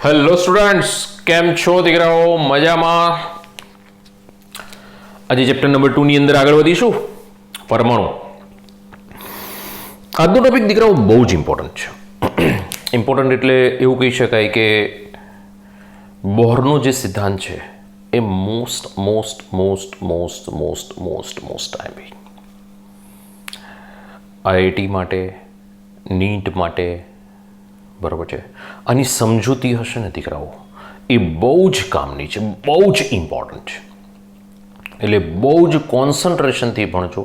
Hello students, કેમ છો દીકરાઓ? મજામાં? આજે ચેપ્ટર નંબર 2 ની અંદર આગળ વધીશું. પરમાણુ. આજનો ટોપિક દીકરાઓ બહુ જ ઇમ્પોર્ટન્ટ છે. ઇમ્પોર્ટન્ટ એટલે એવું કહી શકાય કે બોહરનો જે સિદ્ધાંત છે એ મોસ્ટ આઈએમપી. આઈઆઈટી માટે, નીટ માટે, બરાબર છે, આની સમજૂતી હશે ને દીકરાઓ, એ બહુ જ કામની છે, બહુ જ ઇમ્પોર્ટન્ટ છે. એટલે બહુ જ કોન્સન્ટ્રેશનથી ભણજો.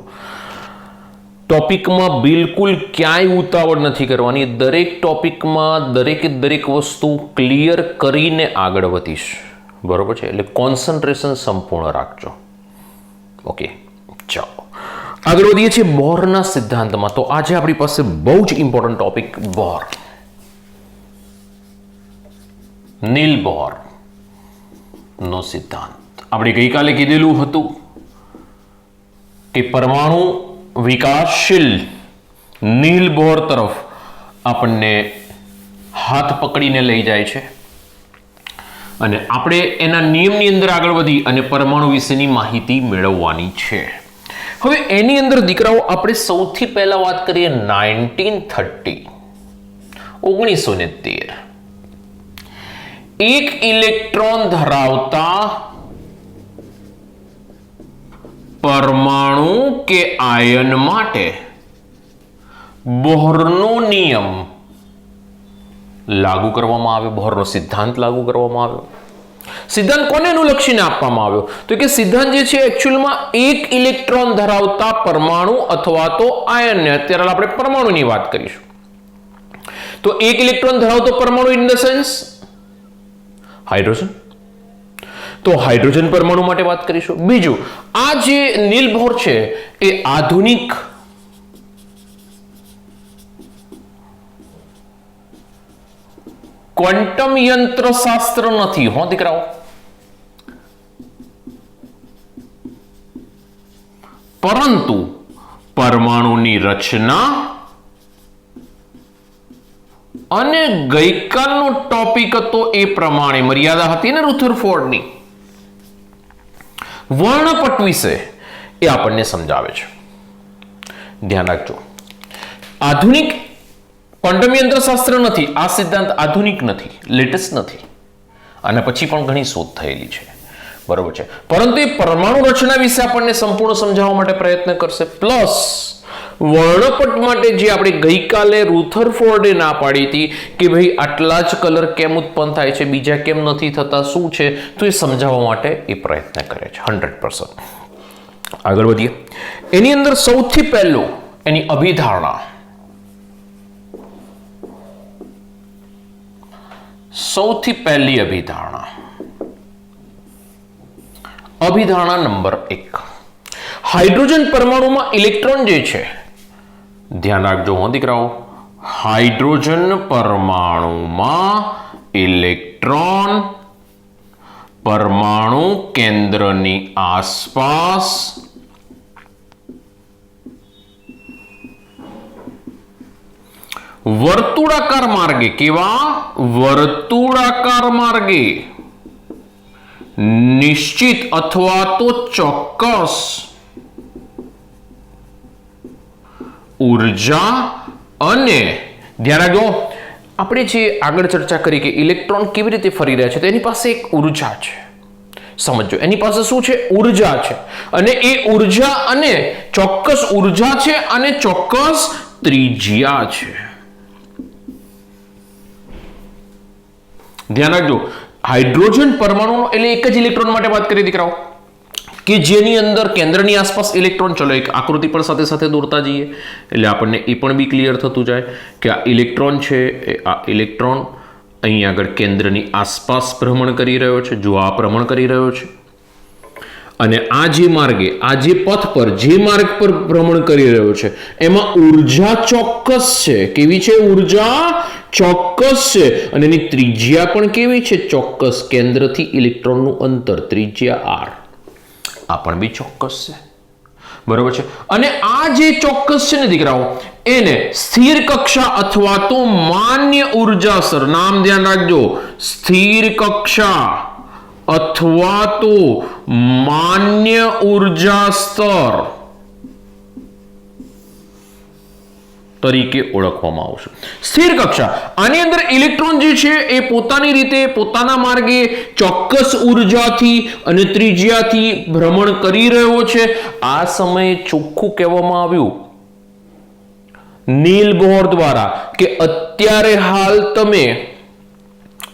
ટોપિકમાં બિલકુલ ક્યાંય ઉતાવળ નથી કરવાની. દરેક ટોપિકમાં દરેક વસ્તુ ક્લિયર કરીને આગળ વધીશ, બરાબર છે. એટલે કોન્સન્ટ્રેશન સંપૂર્ણ રાખજો. ઓકે, ચાલો આગળ વધીએ છીએ બોહરના સિદ્ધાંતમાં. તો આજે આપણી પાસે બહુ જ ઇમ્પોર્ટન્ટ ટોપિક બોહર, નીલ બોહર નો સિદ્ધાંત. આપણે ગઈકાલે કીધેલું હતું કે પરમાણુ વિકાસશીલ નીલ બોહર તરફ આપણને હાથ પકડીને લઈ જાય છે અને આપણે એના નિયમની અંદર આગળ વધી અને પરમાણુ વિશેની માહિતી મેળવવાની છે. હવે એની અંદર દીકરાઓ આપણે સૌથી પહેલા વાત કરીએ 1913. એક ઇલેક્ટ્રોન ધરાવતા પરમાણુ કે આયન માટે બોહરનો નિયમ લાગુ કરવામાં આવ્યો, બોહરનો સિદ્ધાંત લાગુ કરવામાં આવ્યો. સિદ્ધાંત કોને અનુલક્ષીને આપવામાં આવ્યો? તો કે સિદ્ધાંત જે છે એકચ્યુઅલમાં એક ઇલેક્ટ્રોન ધરાવતા પરમાણુ અથવા તો આયનને, અત્યારે આપણે પરમાણુની વાત કરીશું, તો એક ઇલેક્ટ્રોન ધરાવતો પરમાણુ ઇન ધ સેન્સ હાઇડ્રોજન. તો હાઇડ્રોજન પરમાણુ માટે વાત કરીશું. બીજું, આ જે નીલ બોહર છે એ આધુનિક ક્વોન્ટમ યંત્રશાસ્ત્ર નથી હો દીકરાઓ, પરંતુ પરમાણુની રચના અને ગઈકાલનો ટોપિક હતો એ પ્રમાણે મર્યાદા હતી ને રુથરફોર્ડની, વર્ણપટ વિશે એ આપણને સમજાવે છે. ધ્યાન રાખજો, આધુનિક ક્વોન્ટમ યંત્રશાસ્ત્ર નથી, આ સિદ્ધાંત આધુનિક નથી, લેટેસ્ટ નથી, અને પછી પણ ઘણી શોધ થયેલી છે, બરોબર છે, પરંતુ એ પરમાણુ રચના વિશે આપણને સંપૂર્ણ સમજાવવા માટે પ્રયત્ન કરશે. પ્લસ વર્ણપટ માટે જે આપણે ગઈકાલે રુથરફોર્ડે ના પાડી હતી કે ભાઈ આટલા જ કલર કેમ ઉત્પન્ન થાય છે, બીજા કેમ નથી થતા, શું છે, તો એ સમજાવવા માટે એ પ્રયત્ન કરે છે 100%. આગળ વધીએ. એની અંદર સૌથી પહેલું એની અભિધારણા, સૌથી પહેલી અભિધારણા નંબર 1, હાઇડ્રોજન પરમાણુમાં ઇલેક્ટ્રોન જે છે, ધ્યાન રાખજો હો દીકરાઓ, હાઇડ્રોજન પરમાણુમાં ઇલેક્ટ્રોન પરમાણુ કેન્દ્રની આસપાસ વર્તુળાકાર માર્ગે, કેવા? વર્તુળાકાર માર્ગે નિશ્ચિત અથવા તો ચોક્કસ ઉર્જા અને, ધ્યાન રાખજો, આપણે જે આગળ ચર્ચા કરી કે ઇલેક્ટ્રોન કેવી રીતે ફરી રહ્યા છે, તો એની પાસે એક ઉર્જા છે. સમજો, એની પાસે શું છે? ઉર્જા છે. અને એ ઉર્જા અને ચોક્કસ ઉર્જા છે અને ચોક્કસ ત્રિજ્યા છે. ધ્યાન રાખજો, હાઇડ્રોજન પરમાણુનો એટલે એક જ ઇલેક્ટ્રોન માટે વાત કરી દીકરાઓ કે જેની અંદર કેન્દ્રની આસપાસ ઇલેક્ટ્રોન, ચલો એક આકૃતિ પણ સાથે સાથે દોરતા જઈએ એટલે આપણને એ પણ બી ક્લિયર થતું જાય કે આ ઇલેક્ટ્રોન છે, આ ઇલેક્ટ્રોન અહીં આગળ કેન્દ્રની આસપાસ ભ્રમણ કરી રહ્યો છે. જો આ ભ્રમણ કરી રહ્યો છે અને આ જે માર્ગે, આ જે પથ પર, જે માર્ગ પર ભ્રમણ કરી રહ્યો છે એમાં ઉર્જા ચોક્કસ છે. કેવી છે? ઉર્જા ચોક્કસ છે. અને એની ત્રિજ્યા પણ કેવી છે? ચોક્કસ. કેન્દ્રથી ઇલેક્ટ્રોનનું અંતર, ત્રિજ્યા r, આ પણ બી ચોક્કસ છે, બરોબર છે. અને આ જે ચોક્કસ છે ને દીકરાઓ, એને સ્થિર કક્ષા અથવા તો માન્ય ઉર્જા સ્તર, નામ ધ્યાન રાખજો, સ્થિર કક્ષા અથવા તો માન્ય ઉર્જા સ્તર તરીકે ઓળખવામાં આવશે. સ્થિર કક્ષા, આની અંદર ઇલેક્ટ્રોન જે છે એ પોતાની રીતે પોતાના માર્ગે ચોક્કસ ઉર્જાથી અને ત્રિજ્યાથી ભ્રમણ કરી રહ્યો છે. આ સમયે ચોખ્ખું કહેવામાં આવ્યું નીલ બોહર દ્વારા કે અત્યારે હાલ તમે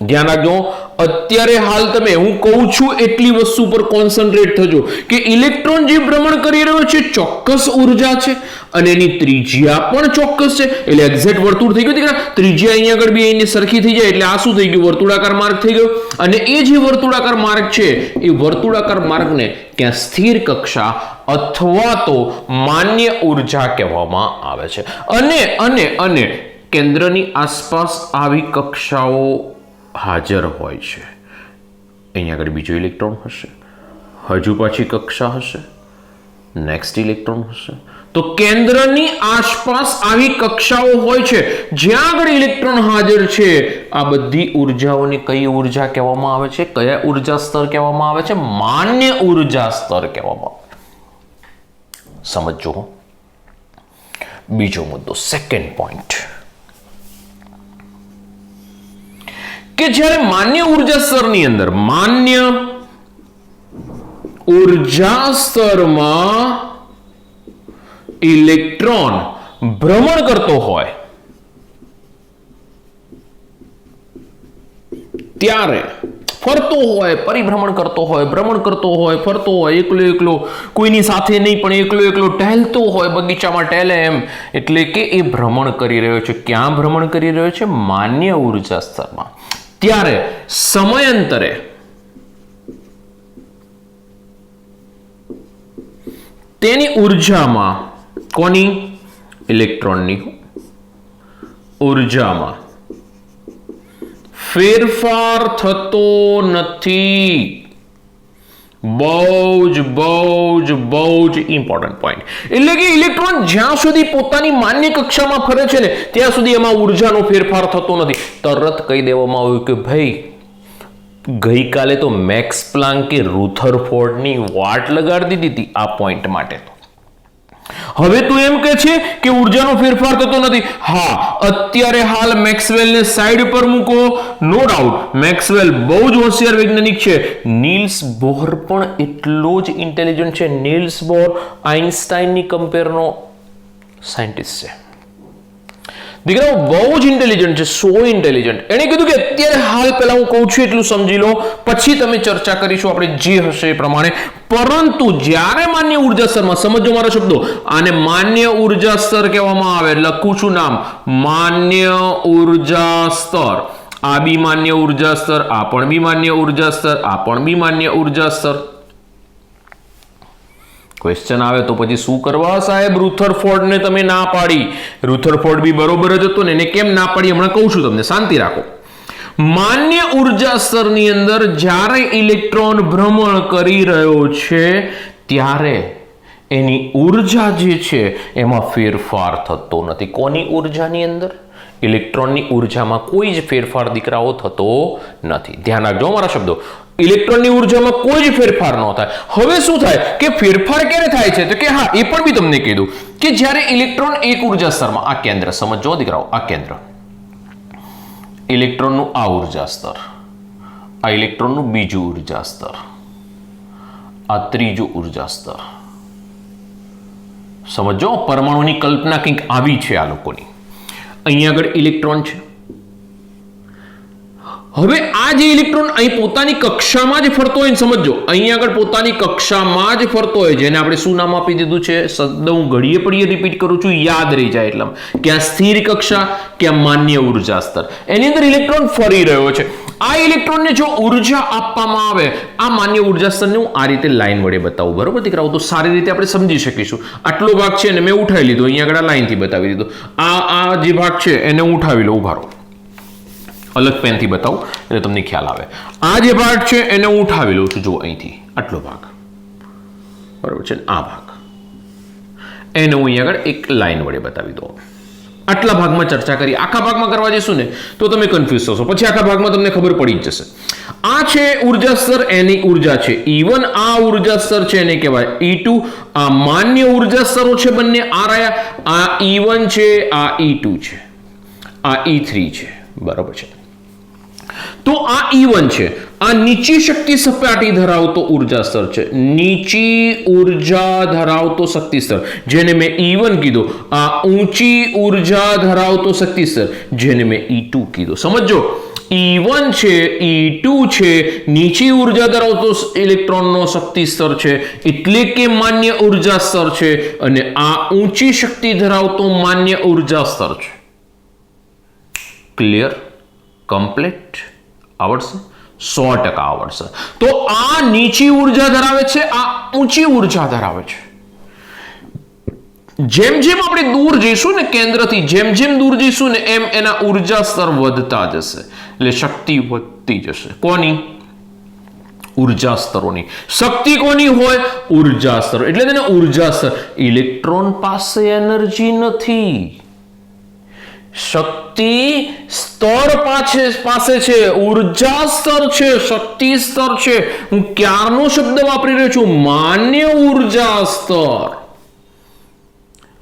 ધ્યાન રાખજો, અત્યારે હાલ તમે હું કહું છું એટલી વસ્તુ પર કોન્સન્ટ્રેટ થજો કે ઇલેક્ટ્રોન જે ભ્રમણ કરી રહ્યો છે ચોક્કસ ઉર્જા છે અને એની ત્રિજ્યા પણ ચોક્કસ છે. એટલે એક્ઝેક્ટ વર્તુળ થઈ ગયું દીકરા, ત્રિજ્યા અહીંયા આગળ બી એની સરખી થઈ જાય એટલે આ શું થઈ ગયું, વર્તુળાકાર માર્ગ થઈ ગયો. અને એ જે વર્તુળાકાર માર્ગ છે એ વર્તુળાકાર માર્ગને ક્યાં સ્થિર કક્ષા અથવા તો માન્ય ઉર્જા કહેવામાં આવે છે. અને કેન્દ્રની આસપાસ આવી કક્ષાઓ હાજર હોય છે. અહીંયા આગળ બીજો ઇલેક્ટ્રોન હશે, હજુ પાછી કક્ષા હશે, નેક્સ્ટ ઇલેક્ટ્રોન હશે. તો કેન્દ્રની આસપાસ આવી કક્ષાઓ હોય છે જ્યાં આગળ ઇલેક્ટ્રોન હાજર છે. આ બધી ઉર્જાઓની કઈ ઉર્જા કહેવામાં આવે છે, કયા ઉર્જા સ્તર કહેવામાં આવે છે, માન્ય ઉર્જા સ્તર કહેવામાં આવે. સમજો. બીજો મુદ્દો, સેકન્ડ પોઈન્ટ, કે જ્યારે માન્ય ઉર્જા સ્તરની અંદર, માન્ય ઉર્જા સ્તરમાં ઇલેક્ટ્રોન ભ્રમણ કરતો હોય ત્યારે, ફરતો હોય, પરિભ્રમણ કરતો હોય, ભ્રમણ કરતો હોય, ફરતો હોય, એકલો કોઈની સાથે નહીં પણ એકલો ટહેલતો હોય, બગીચામાં ટહેલે એમ, એટલે કે એ ભ્રમણ કરી રહ્યો છે. ક્યાં ભ્રમણ કરી રહ્યો છે? માન્ય ઉર્જા સ્તરમાં. ત્યારે સમયાંતરે તેની ઉર્જામાં, કોની? ઇલેક્ટ્રોનની ઉર્જામાં ફેરફાર થતો નથી. બહુ જ ઇમ્પોર્ટન્ટ પોઈન્ટ. એટલે કે ઇલેક્ટ્રોન જ્યાં સુધી પોતાની માન્ય કક્ષામાં ફરે છે ને ત્યાં સુધી એમાં ઉર્જાનો ફેરફાર થતો નથી. તરત કહી દેવામાં આવ્યું કે ભાઈ ગઈકાલે તો મેક્સ પ્લાન્કે રુથરફોર્ડની વાટ લગાડી દીધી હતી આ પોઈન્ટ માટે. હવે તું એમ કહે છે કે ઉર્જાનો ફેરફાર થતો નથી. હા, અત્યારે હાલ મેક્સવેલને સાઈડ પર મૂકો, નો ડાઉટ મેક્સવેલ બહુ જ હોશિયાર વૈજ્ઞાનિક છે. નીલ્સ બોહર પણ એટલો જ ઇન્ટેલિજન્ટ છે. નીલ્સ બોહર આઇન્સ્ટાઈનની કમ્પેરનો સાયન્ટિસ્ટ છે. દીકરાઓ બહુ જ ઇન્ટેલિજન્ટ છે, સો ઇન્ટેલિજન્ટ. એને કીધું કે અત્યારે હાલ પહેલા હું કહું છું એટલું સમજી લો, પછી તમે ચર્ચા કરીશું આપણે જે હશે એ પ્રમાણે. પરંતુ જ્યારે માન્ય ઉર્જા સ્તરમાં, સમજો મારા શબ્દો, આને માન્ય ઉર્જા સ્તર કહેવામાં આવે. લખું છું નામ, માન્ય ઉર્જા સ્તર. આ બી માન્ય ઉર્જા સ્તર, આ પણ બી માન્ય ઉર્જા સ્તર, આ પણ બી માન્ય ઉર્જા સ્તર. ક્વેશ્ચન આવે તો પછી શું કરવા સાહેબ? રુથરફોર્ડને તમે ના પાડી. રુથરફોર્ડ બી બરોબર જ હતો ને, એને કેમ ના પાડી હમણાં કહું છું તમને, શાંતિ રાખો. માન્ય ઉર્જા સ્તરની અંદર જ્યારે ઇલેક્ટ્રોન ભ્રમણ કરી રહ્યો છે ત્યારે એની ઉર્જા જે છે એમાં ફેરફાર થતો નથી. કોની ઉર્જાની અંદર? ઇલેક્ટ્રોનની ઉર્જામાં કોઈ જ ફેરફાર દીકરાઓ થતો નથી. ધ્યાન રાખજો મારા શબ્દો, ઇલેક્ટ્રોનની ઉર્જામાં કોઈ જ ફેરફાર ન થાય. હવે શું થાય કે ફેરફાર ક્યારે થાય છે? તો કે હા, એ પણ બી તમને કીધું કે જ્યારે ઇલેક્ટ્રોન એક ઉર્જા સ્તરમાં, આ કેન્દ્ર સમજો દીકરાઓ, આ કેન્દ્ર, ઇલેક્ટ્રોનનું આ ઉર્જા સ્તર, આ ઇલેક્ટ્રોનનું બીજું ઉર્જા સ્તર, આ ત્રીજું ઉર્જા સ્તર. સમજો, પરમાણુની કલ્પના કંઈક આવી છે આ લોકોની. અહીંયા આગળ ઇલેક્ટ્રોન છે. હવે આ જે ઇલેક્ટ્રોન અહીં પોતાની કક્ષામાં જ ફરતો હોય, સમજો અહીંયા આગળ પોતાની કક્ષામાં જ ફરતો હોય, જેને આપણે શું નામ આપી દીધું છે? શબ્દ હું ઘડીએ પડીએ રિપીટ કરું છું, યાદ રહી જાય એટલા. ક્યાં સ્થિર કક્ષા, ક્યાં માન્ય ઉર્જા સ્તર. એની અંદર ઇલેક્ટ્રોન ફરી રહ્યો છે. આ ઇલેક્ટ્રોનને જો ઉર્જા આપવામાં આવે, આ માન્ય ઉર્જા સ્તરને હું આ રીતે લાઈન વડે બતાવું, બરોબર દીકરાઓ? તો સારી રીતે આપણે સમજી શકીશું. આટલો ભાગ છે ને મેં ઉઠાવી લીધો, અહીંયા આગળ લાઈનથી બતાવી દીધો. આ જે ભાગ છે એને ઉઠાવી લો, ઉભા રહો, અલગ પેનથી બતાવું એટલે તમને ખ્યાલ આવે. આ જે ભાગ છે એને હું ઉઠાવી લઉં છું, જો અહીંથી આટલો ભાગ, બરોબર છે, આ ભાગ. એને હું અહીંયા આગળ એક લાઈન વડે બતાવી દઉં. આટલા ભાગમાં ચર્ચા કરી. આખા ભાગમાં કરવા જઈશું ને તો તમે કન્ફ્યુઝ થશો. પછી આખા ભાગમાં તમને ખબર પડી જ જશે. આ છે ઉર્જા સ્તર, એની ઉર્જા છે E1. આ ઉર્જા સ્તર છે એને કહેવાય E2. આ માન્ય ઉર્જા સ્તરો છે બંને આ રહ્યા. આ E1 છે, આ E2 છે, આ E3 છે. બરાબર છે. તો આ E1 છે. આ નીચી શક્તિ સપાટી ધરાવતો ઉર્જા સ્તર છે. નીચી ઉર્જા ધરાવતો શક્તિ સ્તર જેને મેં E1 કીધો. આ ઊંચી ઉર્જા ધરાવતો શક્તિ સ્તર જેને મેં E2 કીધો. સમજો, E1 છે, E2 છે, નીચી ઉર્જા ધરાવતો ઇલેક્ટ્રોનનો શક્તિ સ્તર છે એટલે કે માન્ય ઉર્જા સ્તર છે, અને આ ઊંચી શક્તિ ધરાવતો માન્ય ઉર્જા સ્તર છે. ક્લિયર? કમ્પ્લીટ? આવડશે? 100% આવડશે. તો આ નીચી ઉર્જા ધરાવે છે, આ ઊંચી ઉર્જા ધરાવે છે. જેમ જેમ આપણે દૂર જઈશું ને કેન્દ્રથી, જેમ જેમ દૂર જઈશું ને એમ એના ઉર્જા સ્તર વધતા જશે, એટલે શક્તિ વધતી જશે. કોની? ઉર્જા સ્તરોની. શક્તિ કોની હોય? ઉર્જા સ્તરો. એટલે તેને ઉર્જા સ્તર. ઇલેક્ટ્રોન પાસે એનર્જી નથી, શક્તિ સ્તર પાસે છે, ઉર્જા સ્તર છે, શક્તિ સ્તર છે. હું ક્યારનો શબ્દ વાપરી રહ્યો છું? માન્ય ઉર્જા સ્તર.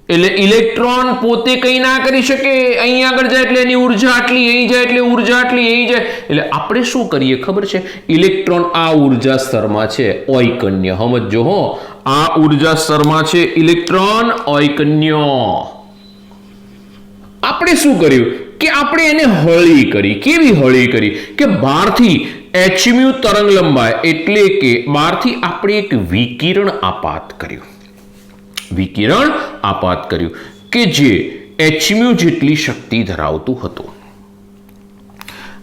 એટલે ઇલેક્ટ્રોન પોતે કઈ ના કરી શકે. અહીં આગળ જાય એટલે એની ઉર્જા આટલી, અહીં જાય એટલે ઉર્જા આટલી, અહીં જાય એટલે આપણે શું કરીએ ખબર છે? ઇલેક્ટ્રોન આ ઉર્જા સ્તરમાં છે, ઓયકન્ય. સમજો હો, આ ઉર્જા સ્તરમાં છે ઇલેક્ટ્રોન, ઓયકન્ય. આપણે શું કર્યું કે આપણે એને હળી કરી. કેવી હળી કરી? કે બહારથી hν તરંગ લંબાઈ એટલે કે બહારથી આપણે એક વિકિરણ આપાત કર્યું. વિકિરણ આપાત કર્યું કે જે hν જેટલી શક્તિ ધરાવતું હતું.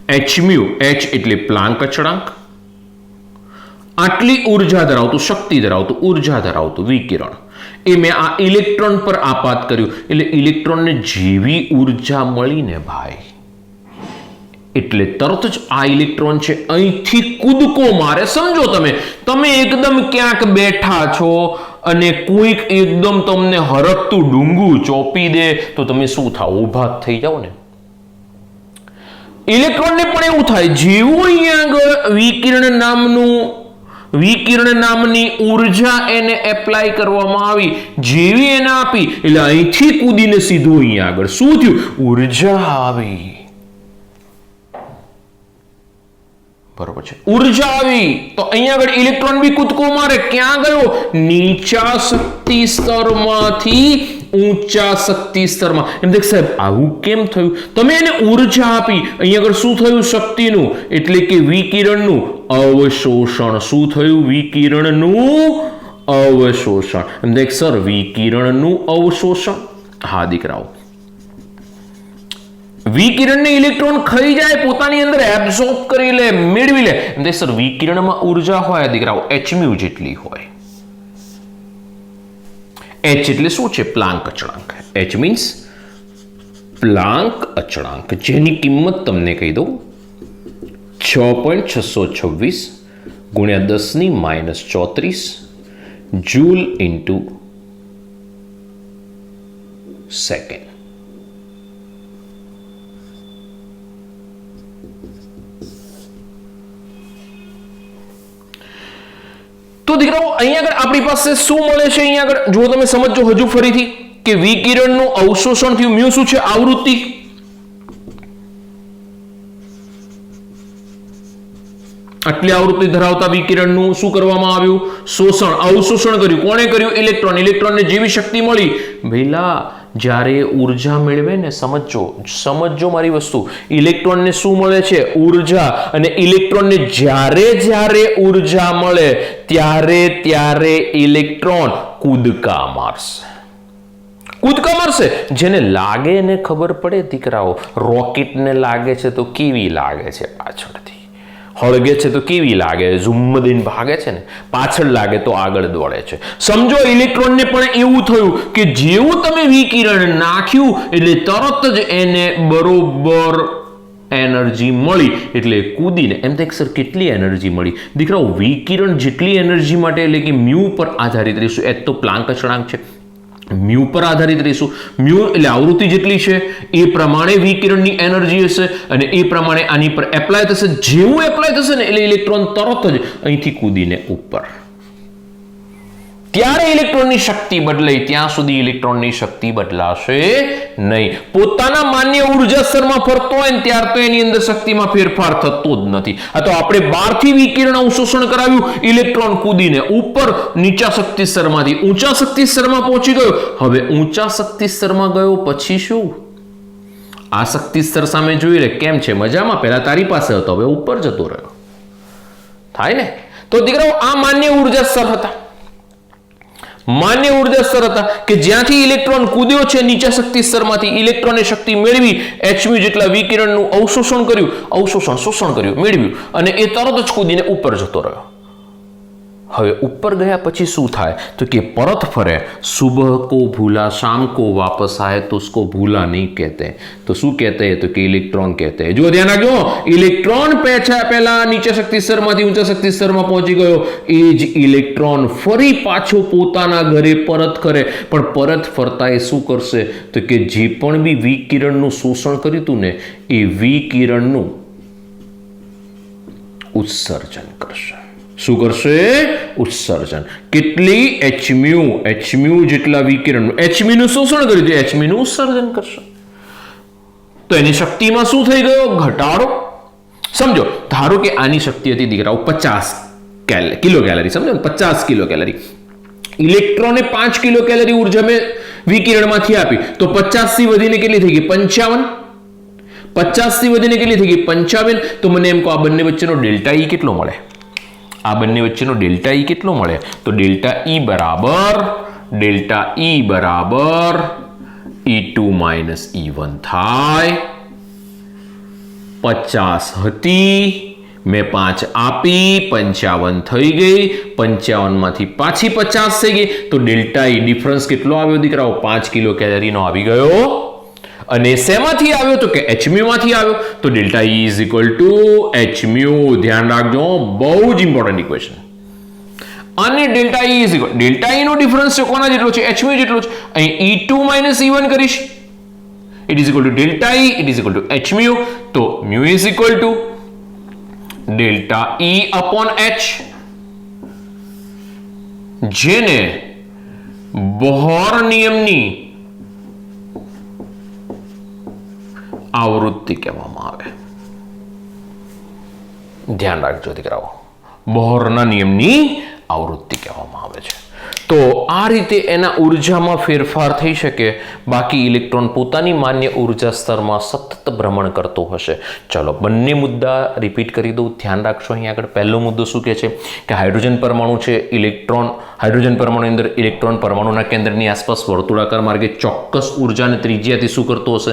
hν, h એટલે પ્લાન્ક અચળાંક, આટલી ઉર્જા ધરાવતું, શક્તિ ધરાવતું, ઉર્જા ધરાવતું વિકિરણ એ મેં આ ઇલેક્ટ્રોન પર આપાત કર્યું. એટલે ઇલેક્ટ્રોનને જેવી ઉર્જા મળી ને ભાઈ, એટલે તરત જ આ ઇલેક્ટ્રોન છે અહીંથી કૂદકો મારે. સમજો, તમે એકદમ ક્યાંક બેઠા છો અને કોઈક એકદમ તમને હરકતું ડુંગું ચોપી દે તો તમે શું થાવ? ઊભા થઈ જાઓ ને. ઇલેક્ટ્રોનને પણ એવું થાય. જેવું અહીંયા આગળ વિકિરણ નામની ઉર્જા એને એપ્લાય કરવામાં આવી, જેવી એને આપી એટલે અહીંથી કૂદીને સીધું અહીંયા આગળ શું થયું? ઉર્જા આવી. બરોબર છે? ઉર્જા આવી તો અહીંયા આગળ ઇલેક્ટ્રોન બી કૂદકો મારે. ક્યાં ગયો? નીચા શક્તિ સ્તરમાંથી ઊંચા શક્તિ સ્તરમાં. એમ દેખ સાહેબ, આવું કેમ થયું? તમે એને ઉર્જા આપી, અહીંયા આગળ શું થયું? શક્તિનું એટલે કે વિકિરણનું અવશોષણ. શું થયું? વિકિરણનું અવશોષણ. એમ દેખ સર, વિકિરણનું અવશોષણ. હા દીકરાઓ, વિકિરણને ઇલેક્ટ્રોન ખાઈ જાય, પોતાની અંદર એબ્સોર્બ કરી લે, મેળવી લે. એમ દેખ સર, વિકિરણમાં ઉર્જા હોય દીકરાઓ hν જેટલી હોય. h એટલે શું છે? પ્લાન્ક અચળાંક. h મીન્સ પ્લાન્ક અચળાંક, જેની કિંમત તમને કહી દઉં 6.626 ગુણ્યા 10⁻34 જૂલ ઇન્ટુ સેકન્ડ. તો દીકરાઓ, અહીંયા આગળ આપણી પાસે શું મળે છે? અહીંયા આગળ જો તમે સમજો હજુ ફરીથી કે વિકિરણનું અવશોષણ થયું. મ્યુ શું છે? આવૃત્તિ. આટલી આવૃત્તિ ધરાવતા વિકિરણનું શું કરવામાં આવ્યું? શોષણ, અવશોષણ કર્યું. કોણે કર્યું? ઇલેક્ટ્રોન. ઇલેક્ટ્રોનને જેવી શક્તિ મળી, ભઈલા જ્યારે ઉર્જા મેળવે ને, સમજો મારી વસ્તુ, ઇલેક્ટ્રોનને શું મળે છે? ઉર્જા. અને ઇલેક્ટ્રોનને જ્યારે ઉર્જા મળે ત્યારે ઇલેક્ટ્રોન કૂદકા મારશે. જેને લાગે ને ખબર પડે દીકરાઓ, રોકેટને લાગે છે તો કેવી લાગે છે? પાછળથી હળગે છે તો કેવી લાગે? ઝુમ દઈને ભાગે છે ને. પાછળ લાગે તો આગળ દોડે છે. સમજો, ઇલેક્ટ્રોનને પણ એવું થયું કે જેવું તમે વિકિરણ નાખ્યું એટલે તરત જ એને બરોબર એનર્જી મળી, એટલે કૂદીને. એમ થાય સર, કેટલી એનર્જી મળી? દીકરાઓ, વિકિરણ જેટલી એનર્જી માટે એટલે કે મ્યુ પર આધારિત રહીશું. એ તો પ્લાન્ક અચળાંક છે. મ્યુ પર આધારિત રહીશું. મ્યુ એટલે આવૃત્તિ જેટલી છે એ પ્રમાણે વિકિરણની એનર્જી હશે અને એ પ્રમાણે આની પર એપ્લાય થશે. જેવું એપ્લાય થશે ને એટલે ઇલેક્ટ્રોન તરત જ અહીંથી કૂદીને ઉપર. ત્યારે ઇલેક્ટ્રોનની શક્તિ બદલાય, ત્યાં સુધી ઇલેક્ટ્રોનની શક્તિ બદલાશે નહીં. પોતાના માન્ય ઉર્જા સ્તરમાં ફરતો હોય ને ત્યાર તો એની અંદર શક્તિમાં ફેરફાર થતો જ નથી. આ તો આપણે બહારથી વિકિરણ અવશોષણ કરાવ્યું, ઇલેક્ટ્રોન કૂદીને ઉપર નીચા શક્તિ સ્તરમાંથી ઊંચા શક્તિ સ્તરમાં પહોંચી ગયો. હવે ઊંચા શક્તિ સ્તરમાં ગયો પછી શું? આ શક્તિ સ્તર સામે જોઈ રે કેમ છે, મજામાં? પહેલા તારી પાસે હતો, હવે ઉપર જતો રહ્યો. થાય ને? તો દીકરાઓ આ માન્ય ઉર્જા સ્તર હતા. માન્ય ઉર્જા સ્તર હતા કે જ્યાંથી ઇલેક્ટ્રોન કૂદ્યો છે નીચા શક્તિ સ્તરમાંથી, ઇલેક્ટ્રોને શક્તિ મેળવી, hν જેટલા વિકિરણનું અવશોષણ કર્યું, શોષણ કર્યું, મેળવ્યું અને એ તરત જ કૂદીને ઉપર જતો રહ્યો. હવે ઉપર ગયા પછી શું થાય? તો કે પરત ફરે. સુબહ કો ભૂલા શામ को वापस आए तो उसको भूला नहीं कहते. तो શું કહેते हैं? तो कि इलेक्ट्रॉन कहते हैं. જો ધ્યાન રાખજો, ઇલેક્ટ્રોન પહેલા નીચા શક્તિ સ્તરમાંથી ઊંચા શક્તિ સ્તરમાં પહોંચી ગયો, એ જ ઇલેક્ટ્રોન ફરી પાછો પોતાના ઘરે પરત કરે. પણ પરત ફરતા એ શું કરશે? તો કે જે પણ બી વિકિરણનું શોષણ કર્યું હતું ને એ વિકિરણનું ઉત્સર્જન કરશે. શું કરશે? ઉત્સર્જન. કેટલી? hν જેટલા વિકિરણનું, hν નું શોષણ કર્યું તો hν નું ઉત્સર્જન કરશે. તો એની શક્તિમાં શું થઈ ગયો? ઘટાડો. સમજો, ધારો કે આની શક્તિ હતી દીકરાઓ 50 કિલો કેલરી. સમજો ને, 50 કિલો કેલરી. ઇલેક્ટ્રોને 5 કિલો કેલરી ઉર્જા મેં વિકિરણમાંથી આપી, તો 50 થી વધીને કેટલી થઈ ગઈ? 55. 50 થી વધીને કેટલી થઈ ગઈ? 55. તો મને એમ કહો આ બંને વચ્ચેનો ડેલ્ટા ઈ કેટલો મળે? આ બંને વચ્ચેનો ડેલ્ટા ઈ કેટલો મળે? તો ડેલ્ટા ઈ બરાબર E2 માઇનસ E1 થાય. 50 હતી, મેં 5 આપી, 55 થઈ ગઈ. 55 માંથી પાછી 50 થઈ ગઈ, તો ડેલ્ટા ઈ ડિફરન્સ કેટલો આવ્યો દીકરાઓ? 5 કિલો કેલરીનો આવી ગયો. અને શેમાંથી આવ્યો? તો કે hν માંથી આવ્યો. તો delta E is equal to hν. ધ્યાન રાખજો, બહુ જ ઇમ્પોર્ટન્ટ ઇક્વેશન. અને delta E is equal, delta E નો ડિફરન્સ છે કોના જેટલો છે? hν જેટલો છે. અહીં E2 માઇનસ E1 કરીશ, it is equal to delta E, it is equal to hν. તો μ is equal to delta E upon h, જેને બોહર નિયમની આવૃત્તિ કહેવામાં આવે. ધ્યાન રાખજો દીકરાઓ, બોહરના નિયમની આવૃત્તિ કહેવામાં આવે છે. તો આ રીતે એના ઉર્જામાં ફેરફાર થઈ શકે, બાકી ઇલેક્ટ્રોન પોતાની માન્ય ઉર્જા સ્તરમાં સતત ભ્રમણ કરતો હશે. ચલો બંને મુદ્દા રિપીટ કરી દઉં, ધ્યાન રાખશો. અહીં આગળ પહેલો મુદ્દો શું કહે છે કે હાઇડ્રોજન પરમાણુ છે, હાઇડ્રોજન પરમાણુની અંદર ઇલેક્ટ્રોન પરમાણુના કેન્દ્રની આસપાસ વર્તુળાકાર માર્ગે ચોક્કસ ઉર્જા અને ત્રિજ્યાથી શું કરતો હશે?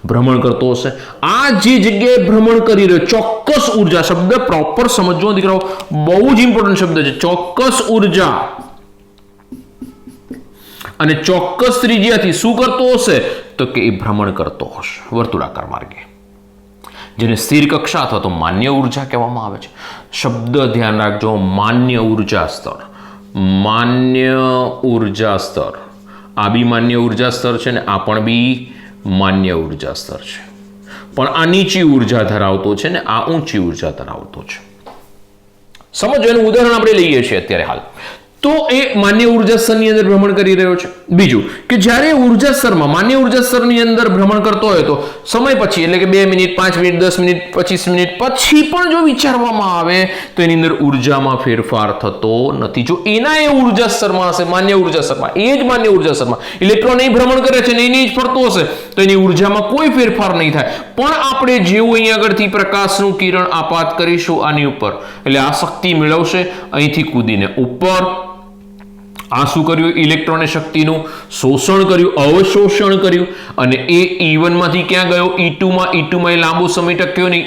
ભ્રમણ કરતો હશે. આ જે જગ્યાએ ભ્રમણ કરી રહ્યો, ચોક્કસ ઉર્જા શબ્દ પ્રોપર સમજવો દીકરાઓ, બહુ જ ઇમ્પોર્ટન્ટ શબ્દ છે. ચોક્કસ ઉર્જા અને ચોક્કસ ત્રિજ્યાથી શું કરતો હશે? તો કે એ ભ્રમણ કરતો હશે વર્તુળાકાર માર્ગે, જેને સ્થિર કક્ષા અથવા તો માન્ય ઉર્જા કહેવામાં આવે છે. શબ્દ ધ્યાન રાખજો, માન્ય ઉર્જા સ્તર. માન્ય ઉર્જા સ્તર, આ બી માન્ય ઉર્જા સ્તર છે ને આ પણ બી માન્ય ઉર્જા સ્તર છે. પણ આ નીચી ઉર્જા ધરાવતો છે ને આ ઊંચી ઉર્જા ધરાવતો છે. સમજો, એનું ઉદાહરણ આપણે લઈએ છીએ અત્યારે હાલ. તો એ માન્ય ઉર્જા સ્તરની અંદર ભ્રમણ કરી રહ્યો છે. બીજું કે જ્યારે ઉર્જા સ્તરમાં, માન્ય ઉર્જા સ્તરની અંદર ભ્રમણ કરતો હોય તો સમય પછી, એટલે કે 2 મિનિટ, 5 મિનિટ, 10 મિનિટ, 25 મિનિટ પછી પણ જો વિચારવામાં આવે તો એની અંદર ઉર્જામાં ફેરફાર થતો નથી. જો એના એ ઉર્જા સ્તરમાં હશે, માન્ય ઉર્જા સ્તરમાં, એ જ માન્ય ઉર્જા સ્તરમાં ઇલેક્ટ્રોન એ ભ્રમણ કરે છે ને એની જ ફરતો હશે, તો એની ઉર્જામાં કોઈ ફેરફાર નહીં થાય. પણ આપણે જેવું અહીં આગળથી પ્રકાશનું કિરણ આપાત કરીશું આની ઉપર, એટલે આ શક્તિ મેળવશે, અહીંથી કૂદીને ઉપર. આ શું કર્યું? ઇલેક્ટ્રોને શક્તિનું શોષણ કર્યું, અવશોષણ કર્યું, અને એ E1 માંથી ક્યાં ગયો? E2 માં એ લાંબો સમય ટક્યો ને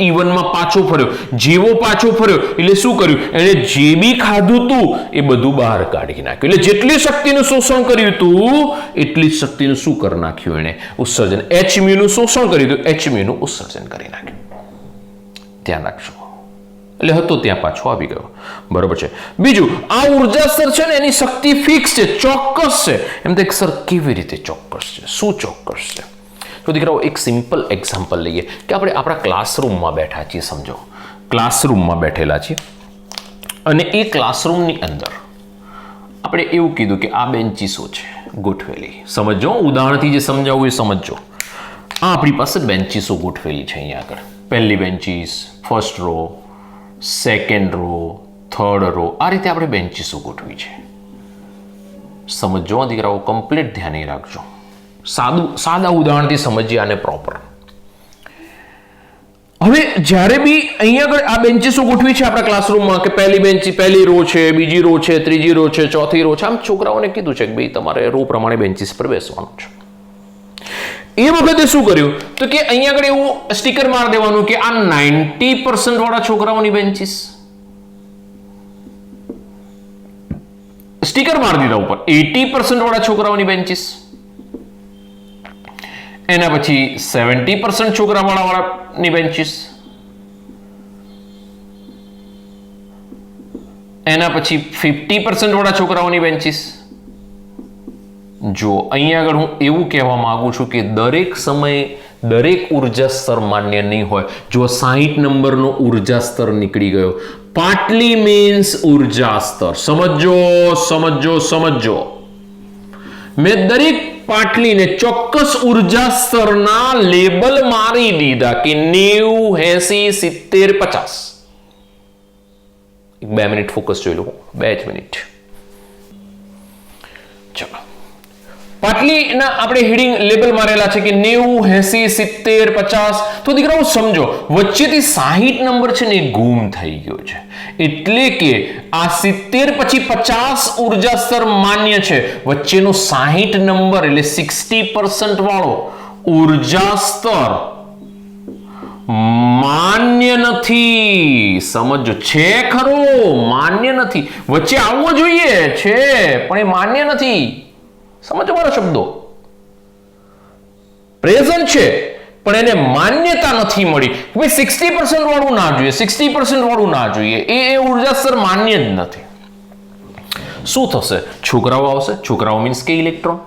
E1 માં પાછો ફર્યો. જેવો પાછો ફર્યો એટલે શું કર્યું? એને જે બી ખાધું હતું એ બધું બહાર કાઢી નાખ્યું. એટલે જેટલી શક્તિનું શોષણ કર્યું હતું એટલી જ શક્તિનું શું કરી નાખ્યું? એને ઉત્સર્જન. hν નું શોષણ કર્યું હતું, hν નું ઉત્સર્જન કરી નાખ્યું. ધ્યાન રાખજો. એટલે હતો ત્યાં પાછો આવી ગયો. બરોબર છે. બીજું, આ ઉર્જા સ્તર છે ને એની શક્તિ ફિક્સ છે, ચોક્કસ છે. એમ તો એક સર કેવી રીતે ચોક્કસ છે? શું ચોક્કસ છે? તો દીકરાઓ એક સિમ્પલ એક્ઝામ્પલ લઈએ કે આપણે આપણા ક્લાસરૂમમાં બેઠા છીએ. સમજો, ક્લાસરૂમમાં બેઠેલા છીએ અને એ ક્લાસરૂમની અંદર આપણે એવું કીધું કે આ બેન્ચીસો છે ગોઠવેલી. સમજો, ઉદાહરણથી જે સમજાવું એ સમજો. આ આપણી પાસે બેન્ચીસો ગોઠવેલી છે અહીંયા આગળ. પહેલી benches, first row, second row, third row, આ રીતે આપણે બેન્ચીસો ગોઠવી છે. સમજો દીકરાઓ, કમ્પ્લીટ ધ્યાન રાખજો. સાદા ઉદાહરણથી સમજીએ આને પ્રોપર. હવે જ્યારે બી અહીંયા આગળ આ બેન્ચીસો ગોઠવી છે આપણા ક્લાસરૂમમાં કે પહેલી બેન્ચ, પહેલી રો છે, બીજી રો છે, ત્રીજી રો છે, ચોથી રો છે, આમ છોકરાઓને કીધું છે કે ભાઈ તમારે રો પ્રમાણે બેન્ચીસ પર બેસવાનું છે. એ વખતે શું કર્યું તો કે અહીંયા આગળ એવું સ્ટીકર માર દેવાનું કે આ 90% વાળા છોકરાઓની બેન્ચીસ, સ્ટીકર માર દીધા ઉપર 80% વાળા છોકરાઓની બેન્ચીસ, એના પછી 70% છોકરાવાળાની બેન્ચીસ, એના પછી 50% વાળા છોકરાઓની બેન્ચીસ. જો અહીંયા આગળ હું એવું કહેવા માંગુ છું કે દરેક સમયે દરેક ઉર્જા સ્તર માન્ય નહીં હોય. જો 60 નંબરનો ઉર્જા સ્તર નીકળી ગયો, પાટલી મીન્સ ઉર્જા સ્તર. સમજો. મેં દરેક પાટલીને ચોક્કસ ઉર્જા સ્તરના લેબલ મારી દીધા કે 90, 80, 70, 50. 2 મિનિટ ફોકસ જોઈ લો, 2 જ મિનિટ. ચલો, પાટલીના આપણે હેડિંગ લેબલ મારેલા છે કે 90, 80, 70, 50. તો દીકરાઓ સમજો, વચ્ચેથી 60 નંબર છે ને એ ગુમ થઈ ગયો છે. એટલે કે આ 70 પછી 50 ઉર્જા સ્તર માન્ય છે, વચ્ચેનો 60 નંબર એટલે 60% વાળો ઉર્જા સ્તર માન્ય નથી. સમજો, છે ખરો, માન્ય નથી. વચ્ચે આવવો જોઈએ છે પણ એ માન્ય નથી. સમજો મારા શબ્દો, પ્રેઝન્ટ છે પણ એને માન્યતા નથી મળી. ભાઈ 60% વાળું ના જોઈએ, 60% વાળું ના જોઈએ, એ ઉર્જા સ્તર માન્ય જ નથી. શું થશે? છોકરાઓ આવશે. છોકરાઓ મીન્સ કે ઇલેક્ટ્રોન.